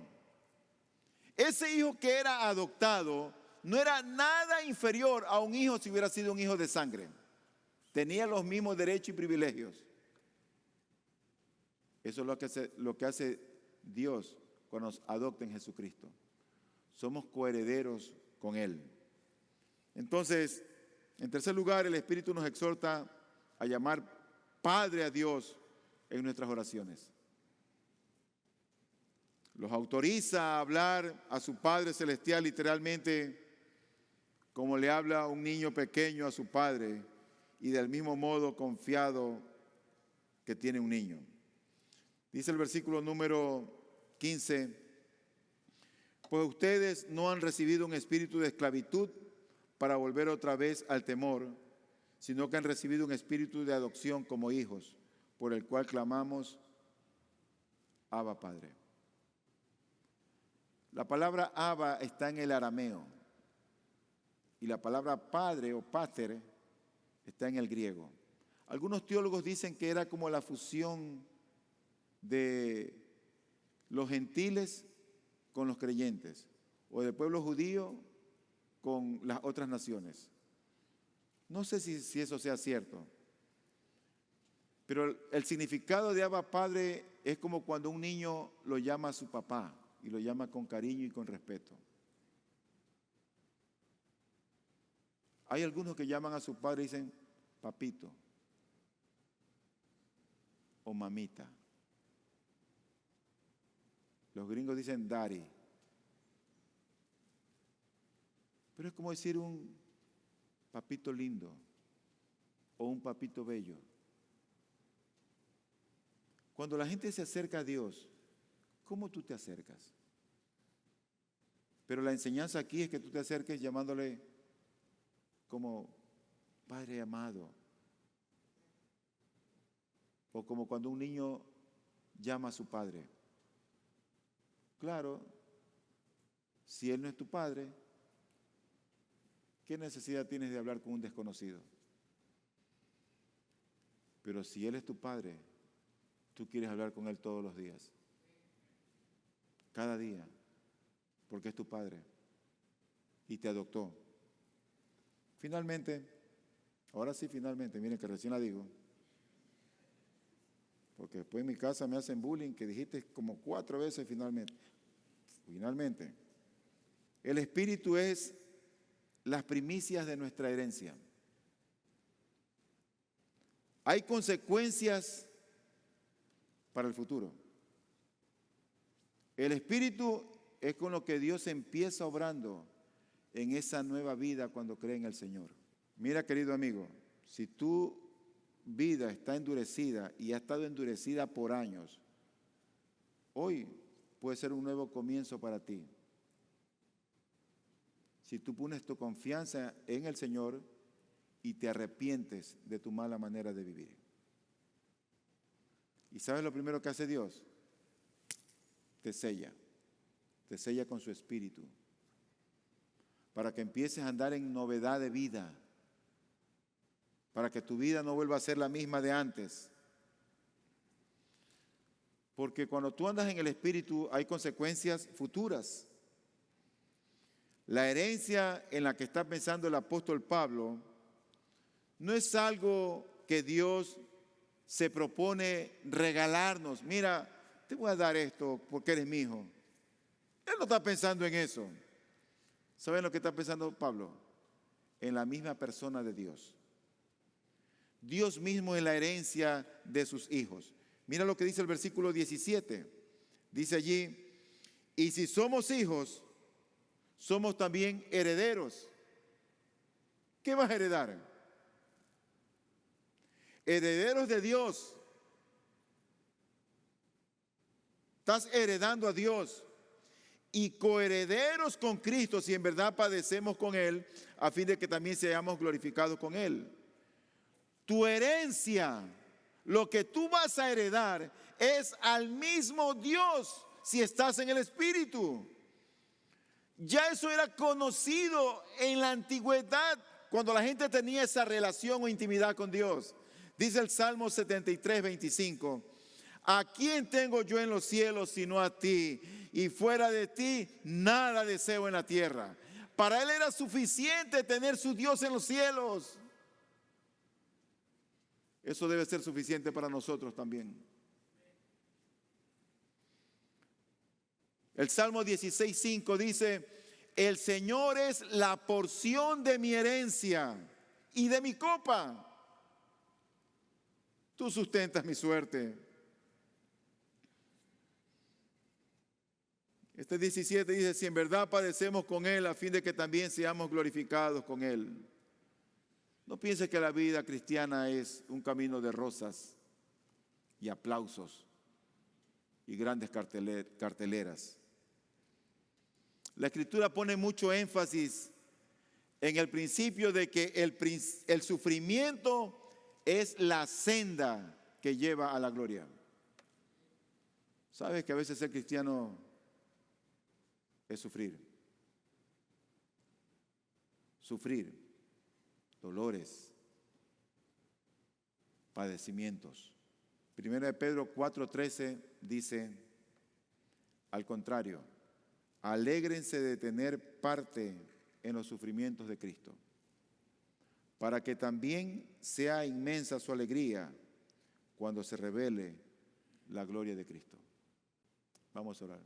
Ese hijo que era adoptado no era nada inferior a un hijo si hubiera sido un hijo de sangre. Tenía los mismos derechos y privilegios. Eso es lo que hace Dios cuando nos adopta en Jesucristo. Somos coherederos con Él. Entonces, en tercer lugar, el Espíritu nos exhorta a llamar Padre a Dios en nuestras oraciones. Los autoriza a hablar a su Padre Celestial literalmente como le habla un niño pequeño a su padre y del mismo modo confiado que tiene un niño. Dice el versículo número 15, pues ustedes no han recibido un espíritu de esclavitud para volver otra vez al temor, sino que han recibido un espíritu de adopción como hijos, por el cual clamamos, Abba Padre. La palabra Abba está en el arameo y la palabra padre o pater está en el griego. Algunos teólogos dicen que era como la fusión de los gentiles con los creyentes o del pueblo judío con las otras naciones. No sé si eso sea cierto, pero el significado de Abba Padre es como cuando un niño lo llama a su papá y lo llama con cariño y con respeto. Hay algunos que llaman a su padre y dicen papito o mamita. Los gringos dicen daddy. Pero es como decir un papito lindo o un papito bello. Cuando la gente se acerca a Dios, ¿cómo tú te acercas? Pero la enseñanza aquí es que tú te acerques llamándole como Padre amado. O como cuando un niño llama a su padre. Claro, si él no es tu padre, ¿qué necesidad tienes de hablar con un desconocido? Pero si él es tu padre, tú quieres hablar con él todos los días. Cada día. Porque es tu padre. Y te adoptó. Finalmente, ahora sí finalmente, miren que recién la digo. Porque después en mi casa me hacen bullying, que dijiste como 4 veces finalmente. Finalmente, el Espíritu es las primicias de nuestra herencia. Hay consecuencias para el futuro. El Espíritu es con lo que Dios empieza obrando en esa nueva vida cuando cree en el Señor. Mira, querido amigo, si tu vida está endurecida y ha estado endurecida por años, hoy puede ser un nuevo comienzo para ti. si tú pones tu confianza en el Señor y te arrepientes de tu mala manera de vivir. ¿Y sabes lo primero que hace Dios? Te sella con su espíritu, para que empieces a andar en novedad de vida, para que tu vida no vuelva a ser la misma de antes. Porque cuando tú andas en el espíritu hay consecuencias futuras. La herencia en la que está pensando el apóstol Pablo no es algo que Dios se propone regalarnos. Mira, te voy a dar esto porque eres mi hijo. Él no está pensando en eso. ¿Saben lo que está pensando Pablo? En la misma persona de Dios. Dios mismo es la herencia de sus hijos. Mira lo que dice el versículo 17. Dice allí, y si somos hijos, somos también herederos. ¿Qué vas a heredar? Herederos de Dios. Estás heredando a Dios. Y coherederos con Cristo, si en verdad padecemos con Él, a fin de que también seamos glorificados con Él. Tu herencia, lo que tú vas a heredar, es al mismo Dios si estás en el Espíritu. Ya eso era conocido en la antigüedad, cuando la gente tenía esa relación o intimidad con Dios. Dice el Salmo 73, 25. ¿A quién tengo yo en los cielos sino a ti? Y fuera de ti nada deseo en la tierra. Para él era suficiente tener su Dios en los cielos. Eso debe ser suficiente para nosotros también. El Salmo 16, 5 dice, el Señor es la porción de mi herencia y de mi copa. Tú sustentas mi suerte. Este 17 dice, si en verdad padecemos con Él, a fin de que también seamos glorificados con Él. No pienses que la vida cristiana es un camino de rosas y aplausos y grandes carteleras. La Escritura pone mucho énfasis en el principio de que el sufrimiento es la senda que lleva a la gloria. ¿Sabes que a veces ser cristiano es sufrir? Sufrir dolores, padecimientos. Primera de Pedro 4:13 dice, al contrario, alégrense de tener parte en los sufrimientos de Cristo, para que también sea inmensa su alegría cuando se revele la gloria de Cristo. Vamos a orar.